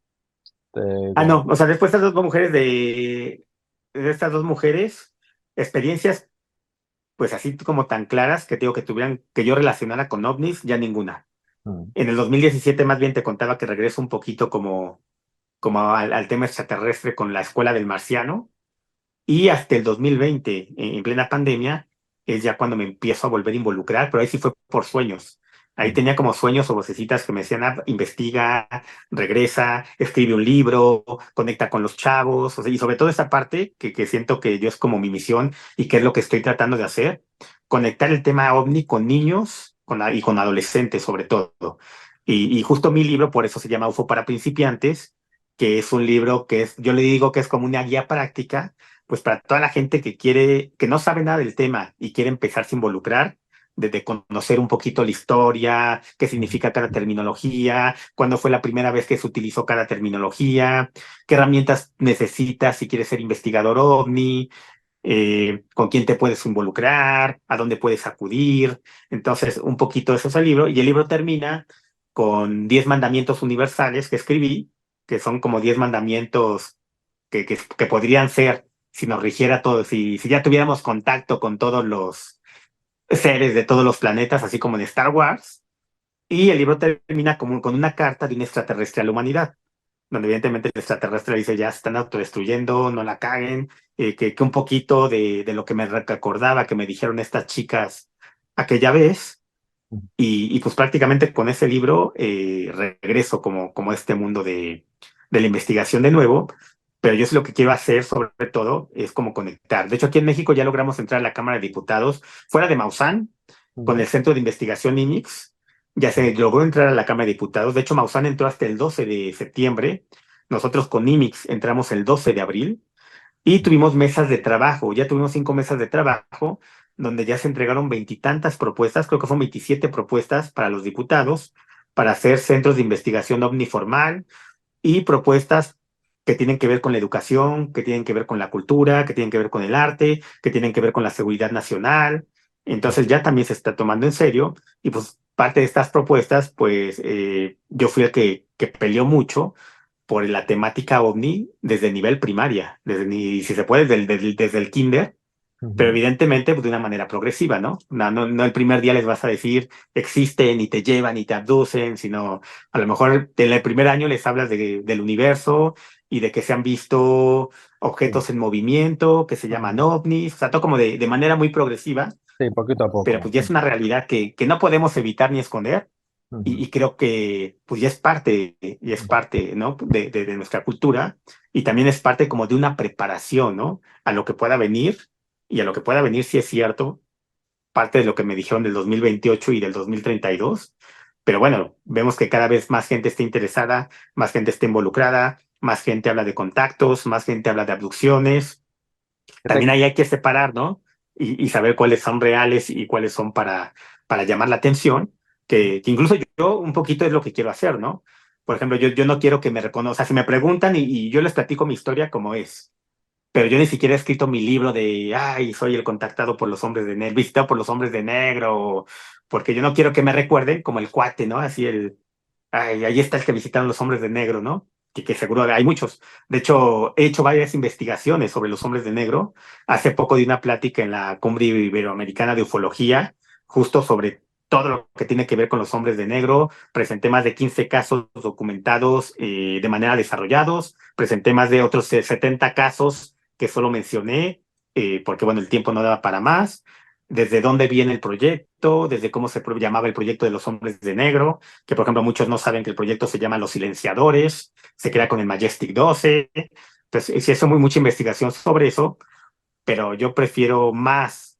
No, o sea, después de estas dos mujeres de estas dos mujeres, experiencias, pues así como tan claras que te digo que tuvieran, que yo relacionara con ovnis, ya ninguna. Mm, En el 2017 más bien te contaba que regreso un poquito como al tema extraterrestre con la Escuela del Marciano y hasta el 2020, en plena pandemia, es ya cuando me empiezo a volver a involucrar, pero ahí sí fue por sueños. Ahí mm, tenía como sueños o vocecitas que me decían, investiga, regresa, escribe un libro, conecta con los chavos, o sea, y sobre todo esa parte que siento que yo es como mi misión y que es lo que estoy tratando de hacer, conectar el tema ovni con niños y con adolescentes sobre todo. Y justo mi libro, por eso se llama UFO para principiantes, que es un libro yo le digo que es como una guía práctica pues para toda la gente que quiere, que no sabe nada del tema y quiere empezarse a involucrar, desde conocer un poquito la historia, qué mm, significa cada terminología, cuándo fue la primera vez que se utilizó cada terminología, qué herramientas necesitas si quieres ser investigador ovni, con quién te puedes involucrar, a dónde puedes acudir. Entonces, un poquito eso es el libro. Y el libro termina con 10 mandamientos universales que escribí, que son como 10 mandamientos que podrían ser si nos rigiera todo, si ya tuviéramos contacto con todos los seres de todos los planetas, así como en Star Wars. Y el libro termina como con una carta de un extraterrestre a la humanidad, donde evidentemente el extraterrestre dice ya se están autodestruyendo, no la caguen, que un poquito de lo que me recordaba que me dijeron estas chicas aquella vez, mm, y pues prácticamente con ese libro regreso como a este mundo de la investigación de nuevo, pero yo sí lo que quiero hacer sobre todo es como conectar. De hecho, aquí en México ya logramos entrar a la Cámara de Diputados, fuera de Maussan, con mm, el Centro de Investigación INIX, ya se logró entrar a la Cámara de Diputados. De hecho, Maussan entró hasta el 12 de septiembre, Nosotros con Nimix entramos el 12 de abril y tuvimos mesas de trabajo, ya tuvimos 5 mesas de trabajo donde ya se entregaron veintitantas propuestas, creo que son 27 propuestas para los diputados, para hacer centros de investigación omniformal y propuestas que tienen que ver con la educación, que tienen que ver con la cultura, que tienen que ver con el arte, que tienen que ver con la seguridad nacional. Entonces ya también se está tomando en serio y pues parte de estas propuestas, pues yo fui el que peleó mucho por la temática ovni desde nivel primaria, desde si se puede, desde el kinder, pero Ujú. evidentemente pues, de una manera progresiva, ¿no? No el primer día les vas a decir existen y te llevan y te abducen, sino a lo mejor en el primer año les hablas del universo y de que se han visto Sí. objetos en movimiento, que se llaman Ujú. ovnis, o sea, todo como de manera muy progresiva, Sí, poquito a pero poco. pues ya es una realidad que no podemos evitar ni esconder Ujú. y creo que pues ya es parte, ¿no? De nuestra cultura y también es parte como de una preparación, ¿no? A lo que pueda venir y a lo que pueda venir sí es cierto, parte de lo que me dijeron del 2028 y del 2032, pero bueno, vemos que cada vez más gente está interesada, más gente está involucrada, más gente habla de contactos, más gente habla de abducciones, también Fíjate. ahí hay que separar, ¿no? Y saber cuáles son reales y cuáles son para llamar la atención, que incluso yo un poquito es lo que quiero hacer, ¿no? Por ejemplo, yo no quiero que me reconozcan, si me preguntan y yo les platico mi historia como es, pero yo ni siquiera he escrito mi libro de, ay, soy el contactado por los hombres de negro, visitado por los hombres de negro, porque yo no quiero que me recuerden como el cuate, ¿no? Así ay, ahí está el que visitaron los hombres de negro, ¿no? Que seguro hay muchos. De hecho, he hecho varias investigaciones sobre los hombres de negro. Hace poco di una plática en la Cumbre Iberoamericana de Ufología, justo sobre todo lo que tiene que ver con los hombres de negro. Presenté más de 15 casos documentados de manera desarrollados. Presenté más de otros 70 casos que solo mencioné, porque bueno, el tiempo no daba para más. Desde dónde viene el proyecto, desde cómo se llamaba el proyecto de los hombres de negro, que por ejemplo muchos no saben que el proyecto se llama Los Silenciadores, se crea con el Majestic 12. Entonces, sí, eso mucha investigación sobre eso, pero yo prefiero más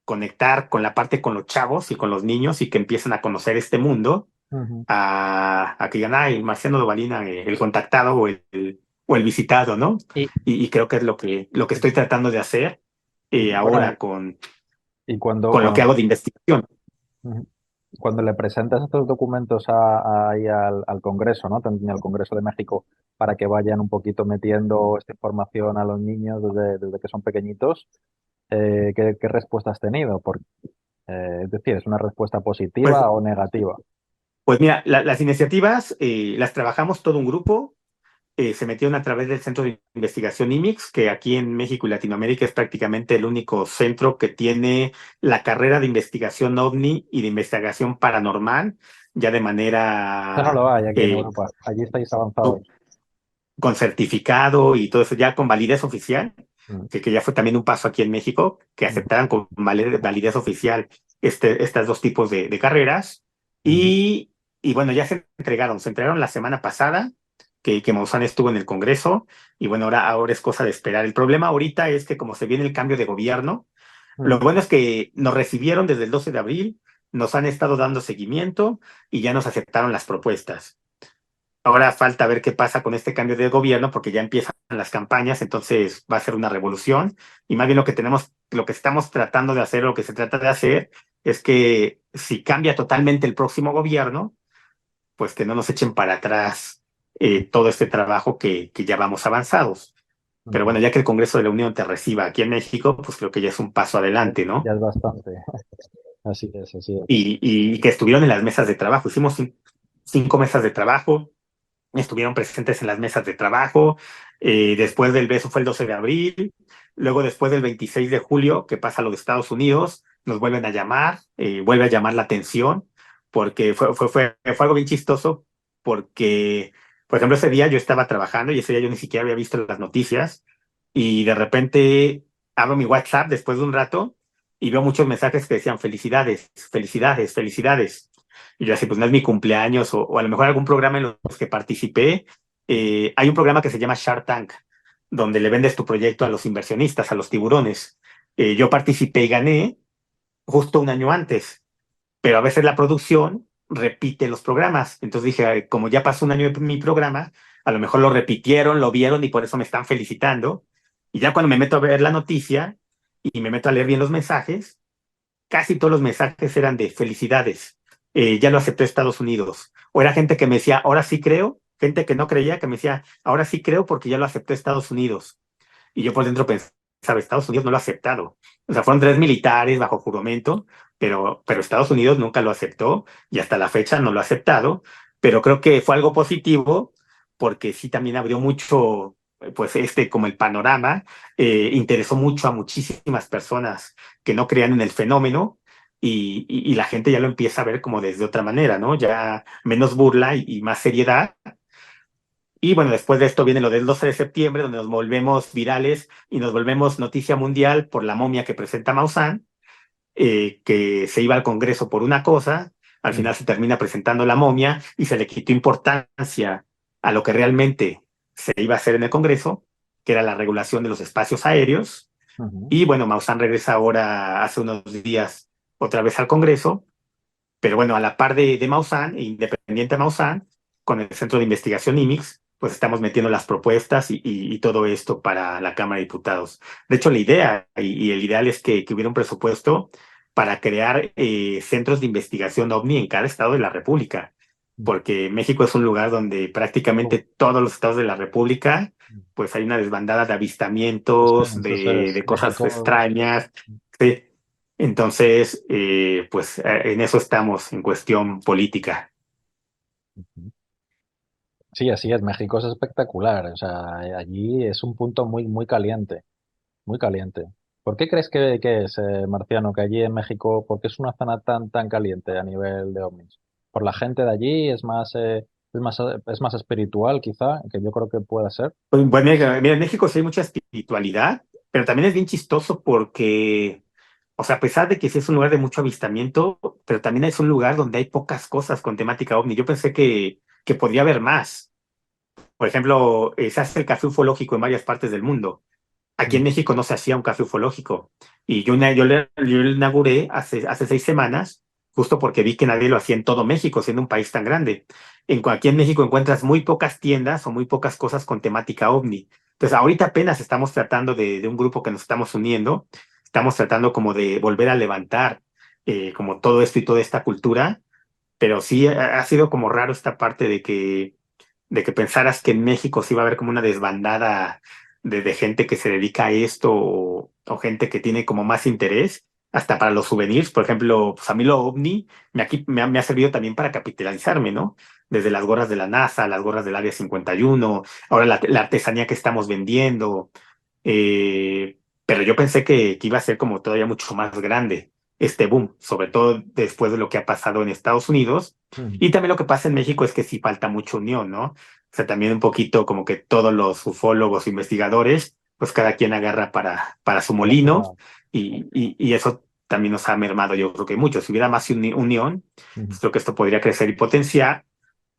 conectar con la parte con los chavos y con los niños y que empiecen a conocer este mundo Ujú. a que digan, ay, Marciano Dovalina, el contactado o el visitado, ¿no? Y Y creo que es lo que estoy tratando de hacer bueno, ahora y cuando, con lo que cuando, hago de investigación. ujú, cuando le presentas estos documentos ahí al Congreso, ¿no? También al Congreso de México, para que vayan un poquito metiendo esta información a los niños desde que son pequeñitos, ¿qué respuesta has tenido? Es decir, ¿es una respuesta Pues, positiva o negativa? pues mira, las iniciativas las trabajamos todo un grupo. Se metieron a través del Centro de Investigación IMIX, que aquí en México y Latinoamérica es prácticamente el único centro que tiene la carrera de investigación OVNI y de investigación paranormal, ya de Eso no manera lo hay aquí en Europa. Allí estáis avanzados. con certificado y todo eso, ya con validez oficial, Mm, que ya fue también un paso aquí en México, que mm, aceptaran con validez oficial estas dos tipos de carreras. mm. Y bueno, ya se entregaron la semana pasada, que Maussan estuvo en el Congreso, y bueno, ahora es cosa de esperar. El problema ahorita es que como se viene el cambio de gobierno, lo Mm. bueno es que nos recibieron desde el 12 de abril, nos han estado dando seguimiento y ya nos aceptaron las propuestas. Ahora falta ver qué pasa con este cambio de gobierno porque ya empiezan las campañas, entonces va a ser una revolución y más bien lo que estamos tratando de hacer, lo que se trata de hacer es que si cambia totalmente el próximo gobierno, pues que no nos echen para atrás todo este trabajo que ya vamos avanzados. Pero Mm. bueno, ya que el Congreso de la Unión te reciba aquí en México, pues creo que ya es un paso adelante, ¿no? Ya es bastante. Así es, así es. Y que estuvieron en las mesas de trabajo. Hicimos 5 mesas de trabajo, estuvieron presentes en las mesas de trabajo. Después del beso fue el 12 de abril. Luego, después del 26 de julio, que pasa lo de Estados Unidos, nos vuelven a llamar, vuelve a llamar la atención, porque fue algo bien chistoso, porque, por ejemplo, ese día yo estaba trabajando y ese día yo ni siquiera había visto las noticias y de repente abro mi WhatsApp después de un rato y veo muchos mensajes que decían felicidades, felicidades, felicidades. Y yo así, pues no es mi cumpleaños o a lo mejor algún programa en los que participé. Hay un programa que se llama Shark Tank, donde le vendes tu proyecto a los inversionistas, a los tiburones. Yo participé y gané justo un año antes, pero a veces la producción repite los programas. Entonces dije, "Ay, como ya pasó un año de mi programa, a lo mejor lo repitieron, lo vieron y por eso me están felicitando. Y ya cuando me meto a ver la noticia y me meto a leer bien los mensajes, casi todos los mensajes eran de felicidades, ya lo aceptó Estados Unidos. O era gente que me decía, ahora sí creo, gente que no creía, que me decía, ahora sí creo porque ya lo aceptó Estados Unidos. Y yo por dentro pensaba, Estados Unidos no lo ha aceptado. O sea, fueron 3 militares bajo juramento, pero Estados Unidos nunca lo aceptó y hasta la fecha no lo ha aceptado. Pero creo que fue algo positivo porque sí también abrió mucho, pues como el panorama, interesó mucho a muchísimas personas que no creían en el fenómeno y la gente ya lo empieza a ver como desde otra manera, ¿no? Ya menos burla y más seriedad. Y bueno, después de esto viene lo del 12 de septiembre, donde nos volvemos virales y nos volvemos noticia mundial por la momia que presenta Maussan, que se iba al Congreso por una cosa, al Mm, final se termina presentando la momia y se le quitó importancia a lo que realmente se iba a hacer en el Congreso, que era la regulación de los espacios aéreos. ujú, Y bueno, Maussan regresa ahora hace unos días otra vez al Congreso, pero bueno, a la par de Maussan, e independiente de Maussan, con el Centro de Investigación IMIX, pues estamos metiendo las propuestas y todo esto para la Cámara de Diputados. De hecho, la idea y el ideal es que hubiera un presupuesto para crear centros de investigación OVNI en cada estado de la República, mm. porque México es un lugar donde prácticamente todos los estados de la República, pues hay una desbandada de Sí, avistamientos, eso es. de cosas México. extrañas. Sí. Entonces, pues en eso estamos, en cuestión política. Ujú. Sí, así es. México es espectacular. O sea, allí es un punto muy, muy caliente. Muy caliente. ¿Por qué crees que es, Marciano, que allí en México, por qué es una zona tan, tan caliente a nivel de ovnis? ¿Por la gente de allí? Es más espiritual, quizá, que yo creo que pueda ser. Pues, bueno, mira, en México sí hay mucha espiritualidad, pero también es bien chistoso porque, o sea, a pesar de que sí es un lugar de mucho avistamiento, pero también es un lugar donde hay pocas cosas con temática ovni. Yo pensé que podría haber más. Por ejemplo, se hace el café ufológico en varias partes del mundo. Aquí en Mm, México no se hacía un café ufológico. Y yo le inauguré hace 6 semanas, justo porque vi que nadie lo hacía en todo México, siendo un país tan grande. Aquí en México encuentras muy pocas tiendas o muy pocas cosas con temática ovni. Entonces, ahorita apenas estamos tratando de un grupo que nos estamos uniendo, estamos tratando como de volver a levantar como todo esto y toda esta cultura, pero sí ha sido como raro esta parte de que pensaras que en México sí va a haber como una desbandada de gente que se dedica a esto o gente que tiene como más interés, hasta para los souvenirs. Por ejemplo, pues a mí lo OVNI me ha servido también para capitalizarme, ¿no? Desde las gorras de la NASA, las gorras del Área 51, ahora la artesanía que estamos vendiendo. Pero yo pensé que iba a ser como todavía mucho más grande este boom, sobre todo después de lo que ha pasado en Estados Unidos. mm, Y también lo que pasa en México es que sí falta mucha unión, ¿no? O sea, también un poquito como que todos los ufólogos, investigadores, pues cada quien agarra para su molino claro. y eso también nos ha mermado, yo creo que mucho. Si hubiera más unión, Mm, pues creo que esto podría crecer y potenciar,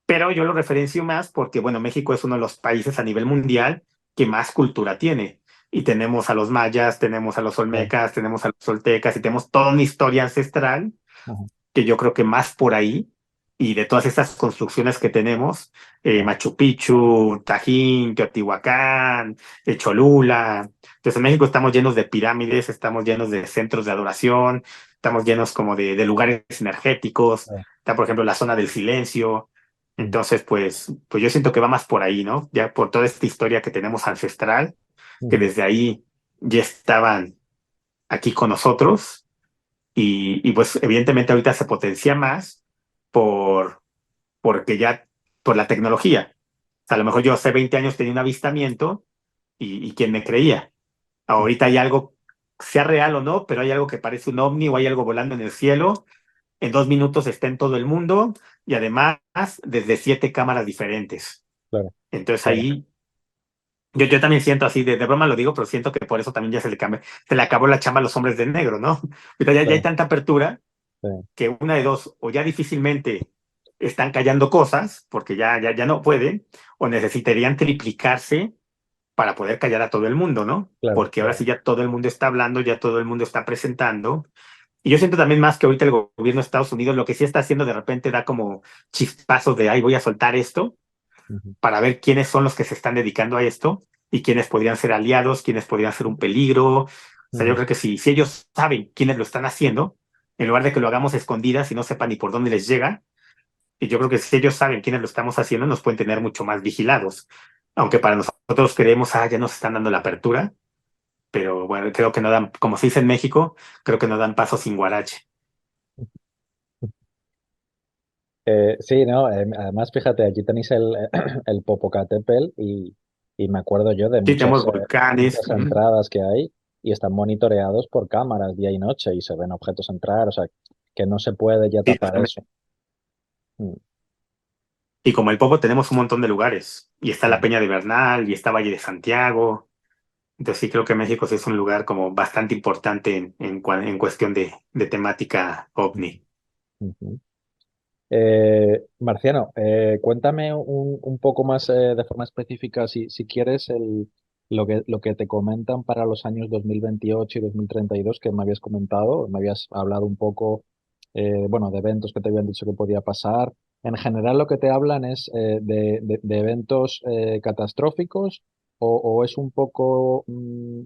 pero yo lo referencio más porque, bueno, México es uno de los países a nivel mundial que más cultura tiene. Y tenemos a los mayas, tenemos a los claro. olmecas, tenemos a los soltecas y tenemos toda una historia ancestral Ujú, que yo creo que más por ahí, y de todas estas construcciones que tenemos, claro. Machu Picchu, Tajín, Teotihuacán, Cholula. Entonces en México estamos llenos de pirámides, estamos llenos de centros de adoración, estamos llenos como de lugares energéticos, Claro. está por ejemplo la zona del silencio. Mm, Entonces, pues yo siento que va más por ahí, ¿no? Ya por toda esta historia que tenemos ancestral, que ujú. desde ahí ya estaban aquí con nosotros pues evidentemente ahorita se potencia más por, porque ya, por la tecnología. O sea, a lo mejor yo hace 20 años tenía un avistamiento y ¿quién me creía? Ahorita hay algo, sea real o no, pero hay algo que parece un ovni o hay algo volando en el cielo. En 2 minutos está en todo el mundo y además desde 7 cámaras diferentes. Claro, Entonces claro. ahí yo también siento así, de broma lo digo, pero siento que por eso también ya se le acabó la chamba a los hombres de negro, ¿no? Pero ya hay Sí, tanta apertura sí, que una de dos, o ya difícilmente están callando cosas, porque ya no pueden, o necesitarían triplicarse para poder callar a todo el mundo, ¿no? claro, Porque ahora claro. sí ya todo el mundo está hablando, ya todo el mundo está presentando. Y yo siento también más que ahorita el gobierno de Estados Unidos lo que sí está haciendo de repente da como chispazos de, ay, voy a soltar esto, ujú, para ver quiénes son los que se están dedicando a esto y quiénes podrían ser aliados, quiénes podrían ser un peligro. O sea, yo ujú. creo que si ellos saben quiénes lo están haciendo, en lugar de que lo hagamos a escondidas y no sepan ni por dónde les llega, y yo creo que si ellos saben quiénes lo estamos haciendo, nos pueden tener mucho más vigilados. Aunque para nosotros creemos, ya nos están dando la apertura, pero bueno, creo que no dan, como se dice en México, creo que no dan paso sin guarache. Sí, ¿no? Además, fíjate, aquí tenéis el Popocatépetl y me acuerdo yo de Sí, tenemos volcanes. muchas entradas que hay y están monitoreados por cámaras día y noche y se ven objetos entrar, o sea, que no se puede ya Sí, tapar eso. Mm, y como el Popo tenemos un montón de lugares. Y está la mm, Peña de Bernal, y está Valle de Santiago. Entonces sí creo que México sí es un lugar como bastante importante en cuestión de temática ovni. ujú. Marciano, cuéntame un poco más de forma específica, si quieres, lo que te comentan para los años 2028 y 2032 que me habías comentado, me habías hablado un poco, bueno, de eventos que te habían dicho que podía pasar. En general, lo que te hablan es de eventos catastróficos o es un poco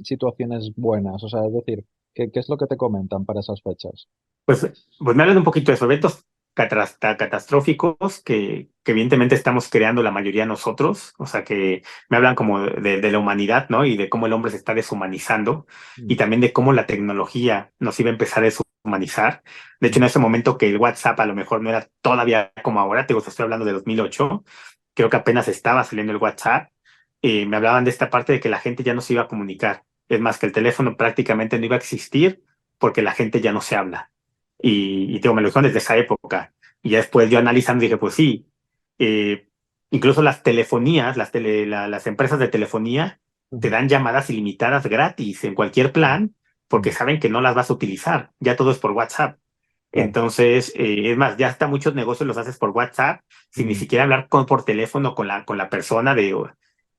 situaciones buenas, o sea, es decir, ¿qué es lo que te comentan para esas fechas? Pues me hablan un poquito de esos eventos catastróficos que evidentemente estamos creando la mayoría nosotros, o sea que me hablan como de la humanidad, ¿no? Y de cómo el hombre se está deshumanizando y Mm, también de cómo la tecnología nos iba a empezar a deshumanizar. De hecho, en mm, ese momento que el WhatsApp a lo mejor no era todavía como ahora, te estoy hablando de 2008, creo que apenas estaba saliendo el WhatsApp, me hablaban de esta parte de que la gente ya no se iba a comunicar. Es más, que el teléfono prácticamente no iba a existir porque la gente ya no se habla. Y digo, me lo dijeron desde esa época. Y ya después yo analizando dije, pues sí, eh, incluso las telefonías, las empresas de telefonía te mm, dan llamadas ilimitadas gratis en cualquier mm, plan porque mm, saben que no las vas a utilizar. Ya todo es por WhatsApp. claro. Entonces, es más, ya hasta muchos negocios los haces por WhatsApp sin ni Mm, siquiera hablar por teléfono con la persona de,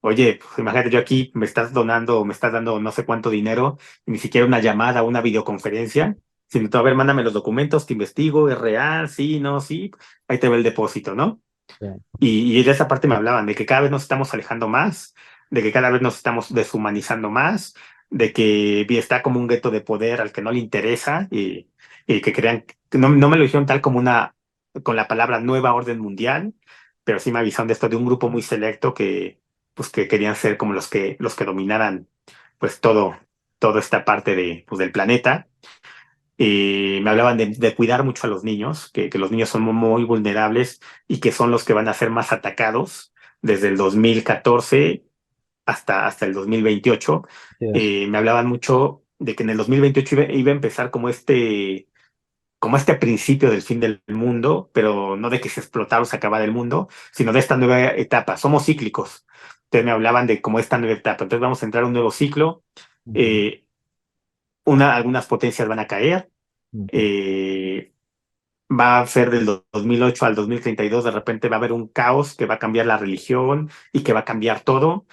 oye, pues imagínate, yo aquí me estás donando o me estás dando no sé cuánto dinero, y ni siquiera una llamada o una videoconferencia, sino tú, a ver, mándame los documentos, te investigo, es real, sí, no, sí, ahí te va el depósito, ¿no? sí, Y de esa parte me hablaban, de que cada vez nos estamos alejando más, de que cada vez nos estamos deshumanizando más, de que está como un gueto de poder al que no le interesa y que crean, que no me lo dijeron tal como con la palabra nueva orden mundial, pero sí me avisaron de esto de un grupo muy selecto pues que querían ser como los que dominaran, pues toda esta parte del planeta. Me hablaban de cuidar mucho a los niños, que los niños son muy vulnerables y que son los que van a ser más atacados desde el 2014 hasta el 2028. así es. Me hablaban mucho de que en el 2028 iba a empezar como este principio del fin del mundo, pero no de que se explotara o se acabara el mundo, sino de esta nueva etapa. Somos cíclicos. Entonces me hablaban de como esta nueva etapa. Entonces vamos a entrar a un nuevo ciclo. Ujú, Eh, algunas potencias van a caer. ujú, eh, Va a ser del 2008 al 2032, de repente va a haber un caos que va a cambiar la religión y que va a cambiar todo.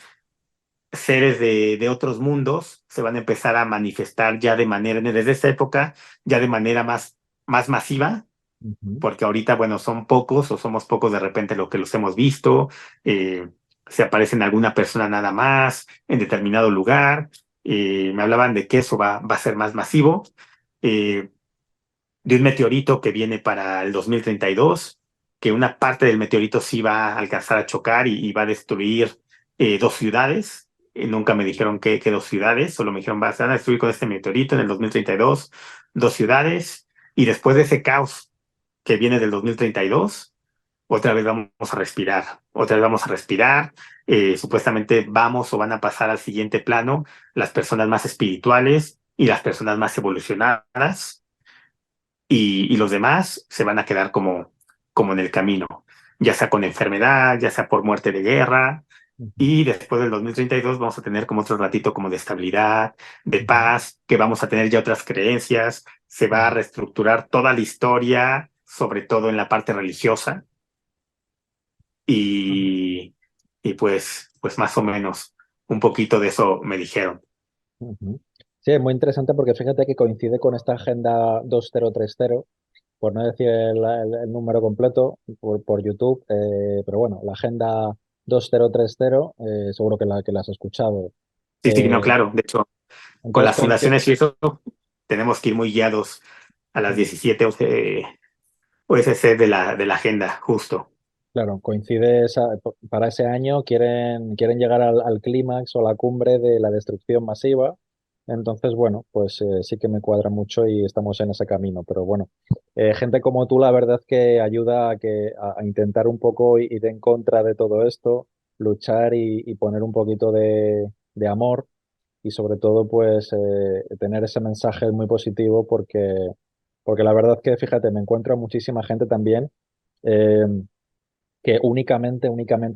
Seres de otros mundos se van a empezar a manifestar ya de manera, desde esta época, ya de manera más masiva, ujú, porque ahorita, bueno, son pocos o somos pocos de repente lo que los hemos visto. eh, Se aparecen alguna persona nada más en determinado lugar. Me hablaban de que eso va a ser más masivo. Eh, de un meteorito que viene para el 2032, que una parte del meteorito sí va a alcanzar a chocar y va a destruir dos ciudades. Nunca me dijeron qué dos ciudades, solo me dijeron van a destruir con este meteorito en el 2032 dos ciudades. Y después de ese caos que viene del 2032, otra vez vamos a respirar, otra vez vamos a respirar. Supuestamente vamos o van a pasar al siguiente plano las personas más espirituales y las personas más evolucionadas y los demás se van a quedar como en el camino, ya sea con enfermedad, ya sea por muerte de guerra, ujú, y después del 2032 vamos a tener como otro ratito como de estabilidad, de ujú, paz, que vamos a tener ya otras creencias, se va a ujú, reestructurar toda la historia, sobre todo en la parte religiosa, y, y pues más o menos un poquito de eso me dijeron. ujú. Sí, es muy interesante porque fíjate que coincide con esta Agenda 2030, por no decir el número completo por YouTube, pero bueno, la Agenda 2030, seguro que la has escuchado. Sí, sí, no, Eh, claro. De hecho, con entonces las fundaciones y eso, tenemos que ir muy guiados a las mm, 17 OSC de la agenda, justo. claro, coincide para ese año, quieren llegar al clímax o la cumbre de la destrucción masiva. Entonces, bueno, pues sí que me cuadra mucho y estamos en ese camino. Pero bueno, gente como tú, la verdad que ayuda a intentar un poco ir en contra de todo esto, luchar y poner un poquito de amor y sobre todo, pues tener ese mensaje muy positivo porque la verdad que, fíjate, me encuentro a muchísima gente también. eh, que únicamente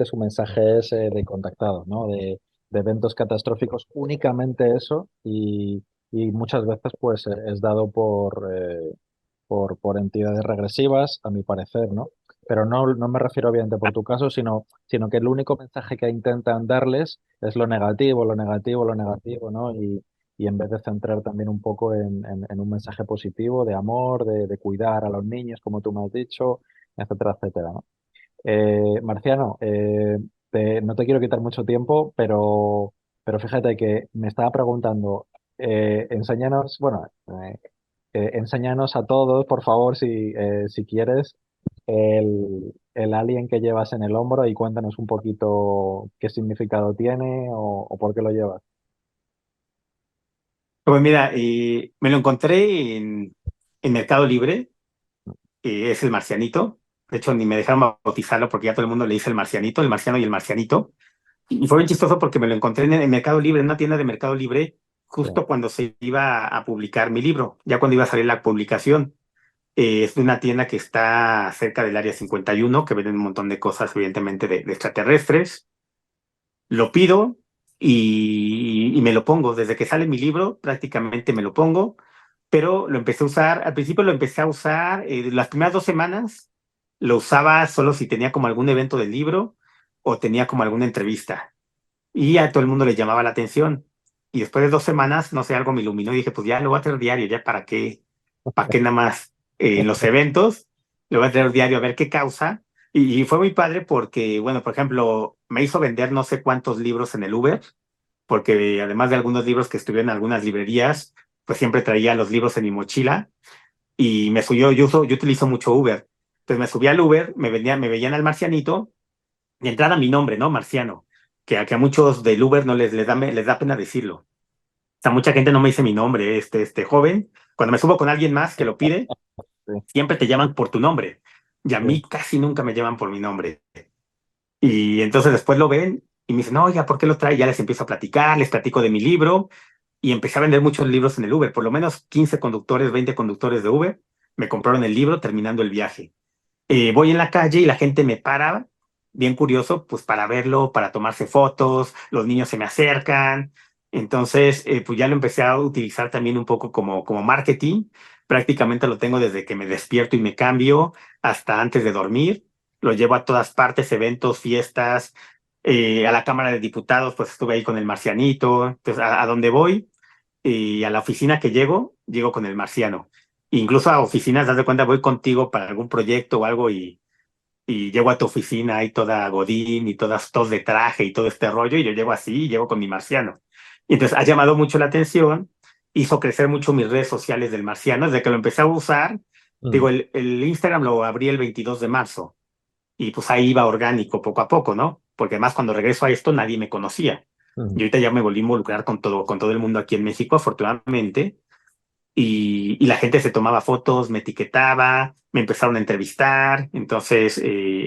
su mensaje es de contactados, ¿no? De eventos catastróficos, únicamente eso, y muchas veces pues es dado por entidades regresivas, a mi parecer, ¿no? Pero no me refiero obviamente por tu caso, sino que el único mensaje que intentan darles es lo negativo, lo negativo, lo negativo, ¿no? Y en vez de centrar también un poco en un mensaje positivo de amor, de cuidar a los niños, como tú me has dicho, etcétera, etcétera, ¿no? Marciano, no te quiero quitar mucho tiempo, pero fíjate que me estaba preguntando, enséñanos, bueno, enséñanos a todos, por favor, si quieres, el alien que llevas en el hombro y cuéntanos un poquito qué significado tiene o por qué lo llevas. Pues mira, me lo encontré en Mercado Libre, es el marcianito. De hecho, ni me dejaron bautizarlo porque ya todo el mundo le dice el marcianito, el marciano y el marcianito. Y fue bien chistoso porque me lo encontré en Mercado Libre, en una tienda de Mercado Libre, Sí, justo cuando se iba a publicar mi libro, ya cuando iba a salir la publicación. Es de una tienda que está cerca del Área 51, que venden un montón de cosas, evidentemente, de extraterrestres. Lo pido y me lo pongo. Desde que sale mi libro, prácticamente me lo pongo, pero lo empecé a usar. Al principio lo empecé a usar, las primeras 2 semanas lo usaba solo si tenía como algún evento del libro o tenía como alguna entrevista. Y a todo el mundo le llamaba la atención. Y después de 2 semanas, no sé, algo me iluminó y dije, pues ya lo voy a hacer diario, ya para qué nada más en los eventos, lo voy a hacer diario a ver qué causa. Y fue muy padre porque, bueno, por ejemplo, me hizo vender no sé cuántos libros en el Uber, porque además de algunos libros que estuvieron en algunas librerías, pues siempre traía los libros en mi mochila y me subió, yo utilizo mucho Uber. Entonces me subí al Uber, me veían al marcianito, de entrada mi nombre, ¿no? Marciano, que a muchos del Uber no les da pena decirlo. O sea, mucha gente no me dice mi nombre, este joven. Cuando me subo con alguien más que lo pide, sí, siempre te llaman por tu nombre. Y a mí sí. casi nunca me llaman por mi nombre. Y entonces después lo ven y me dicen, no, oiga, ¿por qué lo trae? Ya les empiezo a platicar, les platico de mi libro y empecé a vender muchos libros en el Uber. Por lo menos 15 conductores, 20 conductores de Uber me compraron el libro terminando el viaje. Voy en la calle y la gente me para, bien curioso, pues para verlo, para tomarse fotos, los niños se me acercan. Entonces, pues ya lo empecé a utilizar también un poco como marketing. Prácticamente lo tengo desde que me despierto y me cambio hasta antes de dormir. Lo llevo a todas partes, eventos, fiestas, a la Cámara de Diputados, pues estuve ahí con el marcianito. Entonces, a donde voy y a la oficina que llego con el marciano. Incluso a oficinas, das de cuenta, voy contigo para algún proyecto o algo y llego a tu oficina ahí toda godín y todos de traje y todo este rollo y yo llego así y llego con mi marciano. Y entonces ha llamado mucho la atención, hizo crecer mucho mis redes sociales del marciano. Desde que lo empecé a usar, Mm, digo, el Instagram lo abrí el 22 de marzo y pues ahí iba orgánico poco a poco, ¿no? Porque además cuando regreso a esto nadie me conocía. mm. Y ahorita ya me volví a involucrar con todo el mundo aquí en México, afortunadamente, y la gente se tomaba fotos, me etiquetaba, me empezaron a entrevistar. Entonces,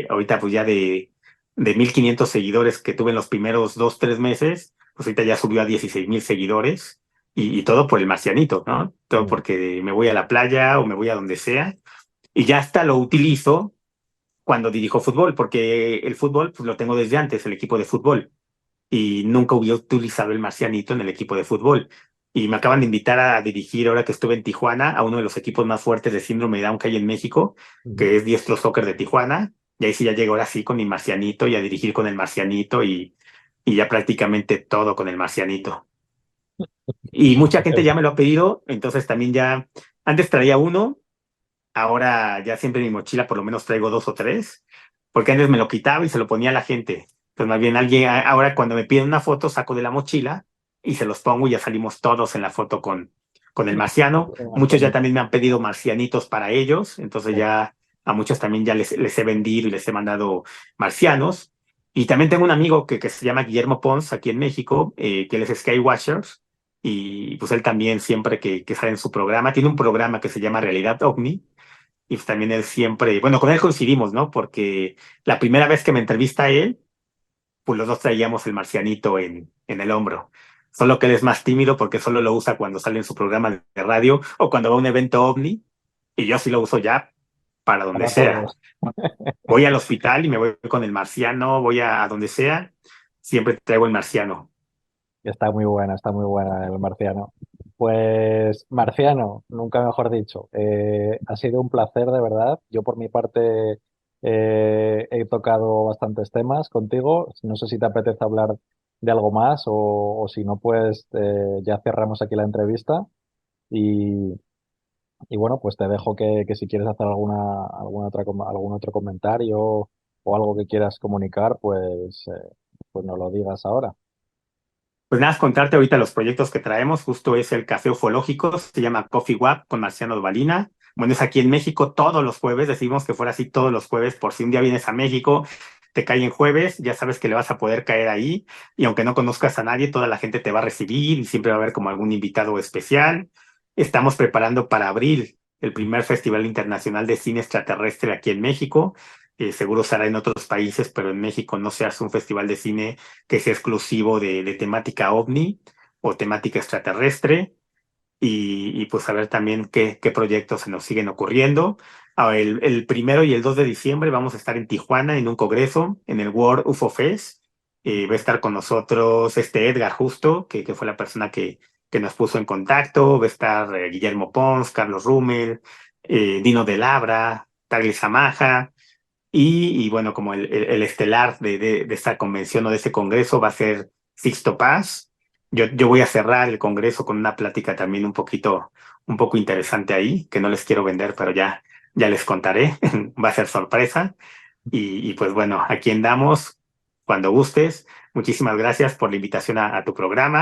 ahorita pues ya de 1,500 seguidores que tuve en los primeros 2, 3 meses, pues ahorita ya subió a 16,000 seguidores y todo por el marcianito, ¿no? Todo Mm, porque me voy a la playa o me voy a donde sea y ya hasta lo utilizo cuando dirijo fútbol, porque el fútbol pues lo tengo desde antes, el equipo de fútbol y nunca hubiera utilizado el marcianito en el equipo de fútbol. Y me acaban de invitar a dirigir, ahora que estuve en Tijuana, a uno de los equipos más fuertes de síndrome de Down que hay en México, mm. que es Diestro Soccer de Tijuana. Y ahí sí ya llego ahora sí con mi marcianito y a dirigir con el marcianito y ya prácticamente todo con el marcianito. Y mucha gente ya me lo ha pedido, entonces también ya, antes traía uno, ahora ya siempre en mi mochila por lo menos traigo 2 o 3, porque antes me lo quitaba y se lo ponía a la gente. Entonces, más bien alguien, ahora cuando me piden una foto, saco de la mochila y se los pongo y ya salimos todos en la foto con el marciano. Qué más Muchos ya bonito. también me han pedido marcianitos para ellos, entonces Sí. ya a muchos también ya les he vendido y les he mandado marcianos. Y también tengo un amigo que se llama Guillermo Pons aquí en México, que él es Skywatcher, y pues él también siempre que sale en su programa, tiene un programa que se llama Realidad OVNI, y pues también él siempre, bueno, con él coincidimos, ¿no? Porque la primera vez que me entrevista a él, pues los dos traíamos el marcianito en el hombro. Solo que él es más tímido porque solo lo usa cuando sale en su programa de radio o cuando va a un evento ovni, y yo sí lo uso ya para donde Para sea. todos. Voy al hospital y me voy con el marciano, voy a donde sea, siempre traigo el marciano. Está muy buena el Marciano. Pues, Marciano, nunca mejor dicho, ha sido un placer de verdad. Yo por mi parte he tocado bastantes temas contigo. No sé si te apetece hablar de algo más o si no, pues ya cerramos aquí la entrevista y, y bueno, pues te dejo que si quieres hacer algún otro comentario o algo que quieras comunicar, pues nos lo digas ahora. Pues nada, contarte ahorita los proyectos que traemos. Justo es el café ufológico, se llama Coffee Wap con Marciano Dovalina. Bueno, es aquí en México todos los jueves, decidimos que fuera así todos los jueves, por si un día vienes a México, te cae en jueves, ya sabes que le vas a poder caer ahí, y aunque no conozcas a nadie, toda la gente te va a recibir y siempre va a haber como algún invitado especial. Estamos preparando para abril el primer Festival Internacional de Cine Extraterrestre aquí en México. Seguro será en otros países, pero en México no se hace un festival de cine que sea exclusivo de temática ovni o temática extraterrestre, y pues a ver también qué proyectos se nos siguen ocurriendo. El 1 y el 2 de diciembre vamos a estar en Tijuana en un congreso, en el World UFO Fest. Va a estar con nosotros este Edgar justo, que fue la persona que nos puso en contacto. Va a estar Guillermo Pons, Carlos Rummel, Dino de Labra, Tagli Samaja. Y bueno, como el estelar de esta convención o de este congreso va a ser Sixto Paz. Yo voy a cerrar el congreso con una plática también un poco interesante ahí, que no les quiero vender, pero ya les contaré. Va a ser sorpresa. Y pues bueno, aquí andamos cuando gustes. Muchísimas gracias por la invitación a tu programa.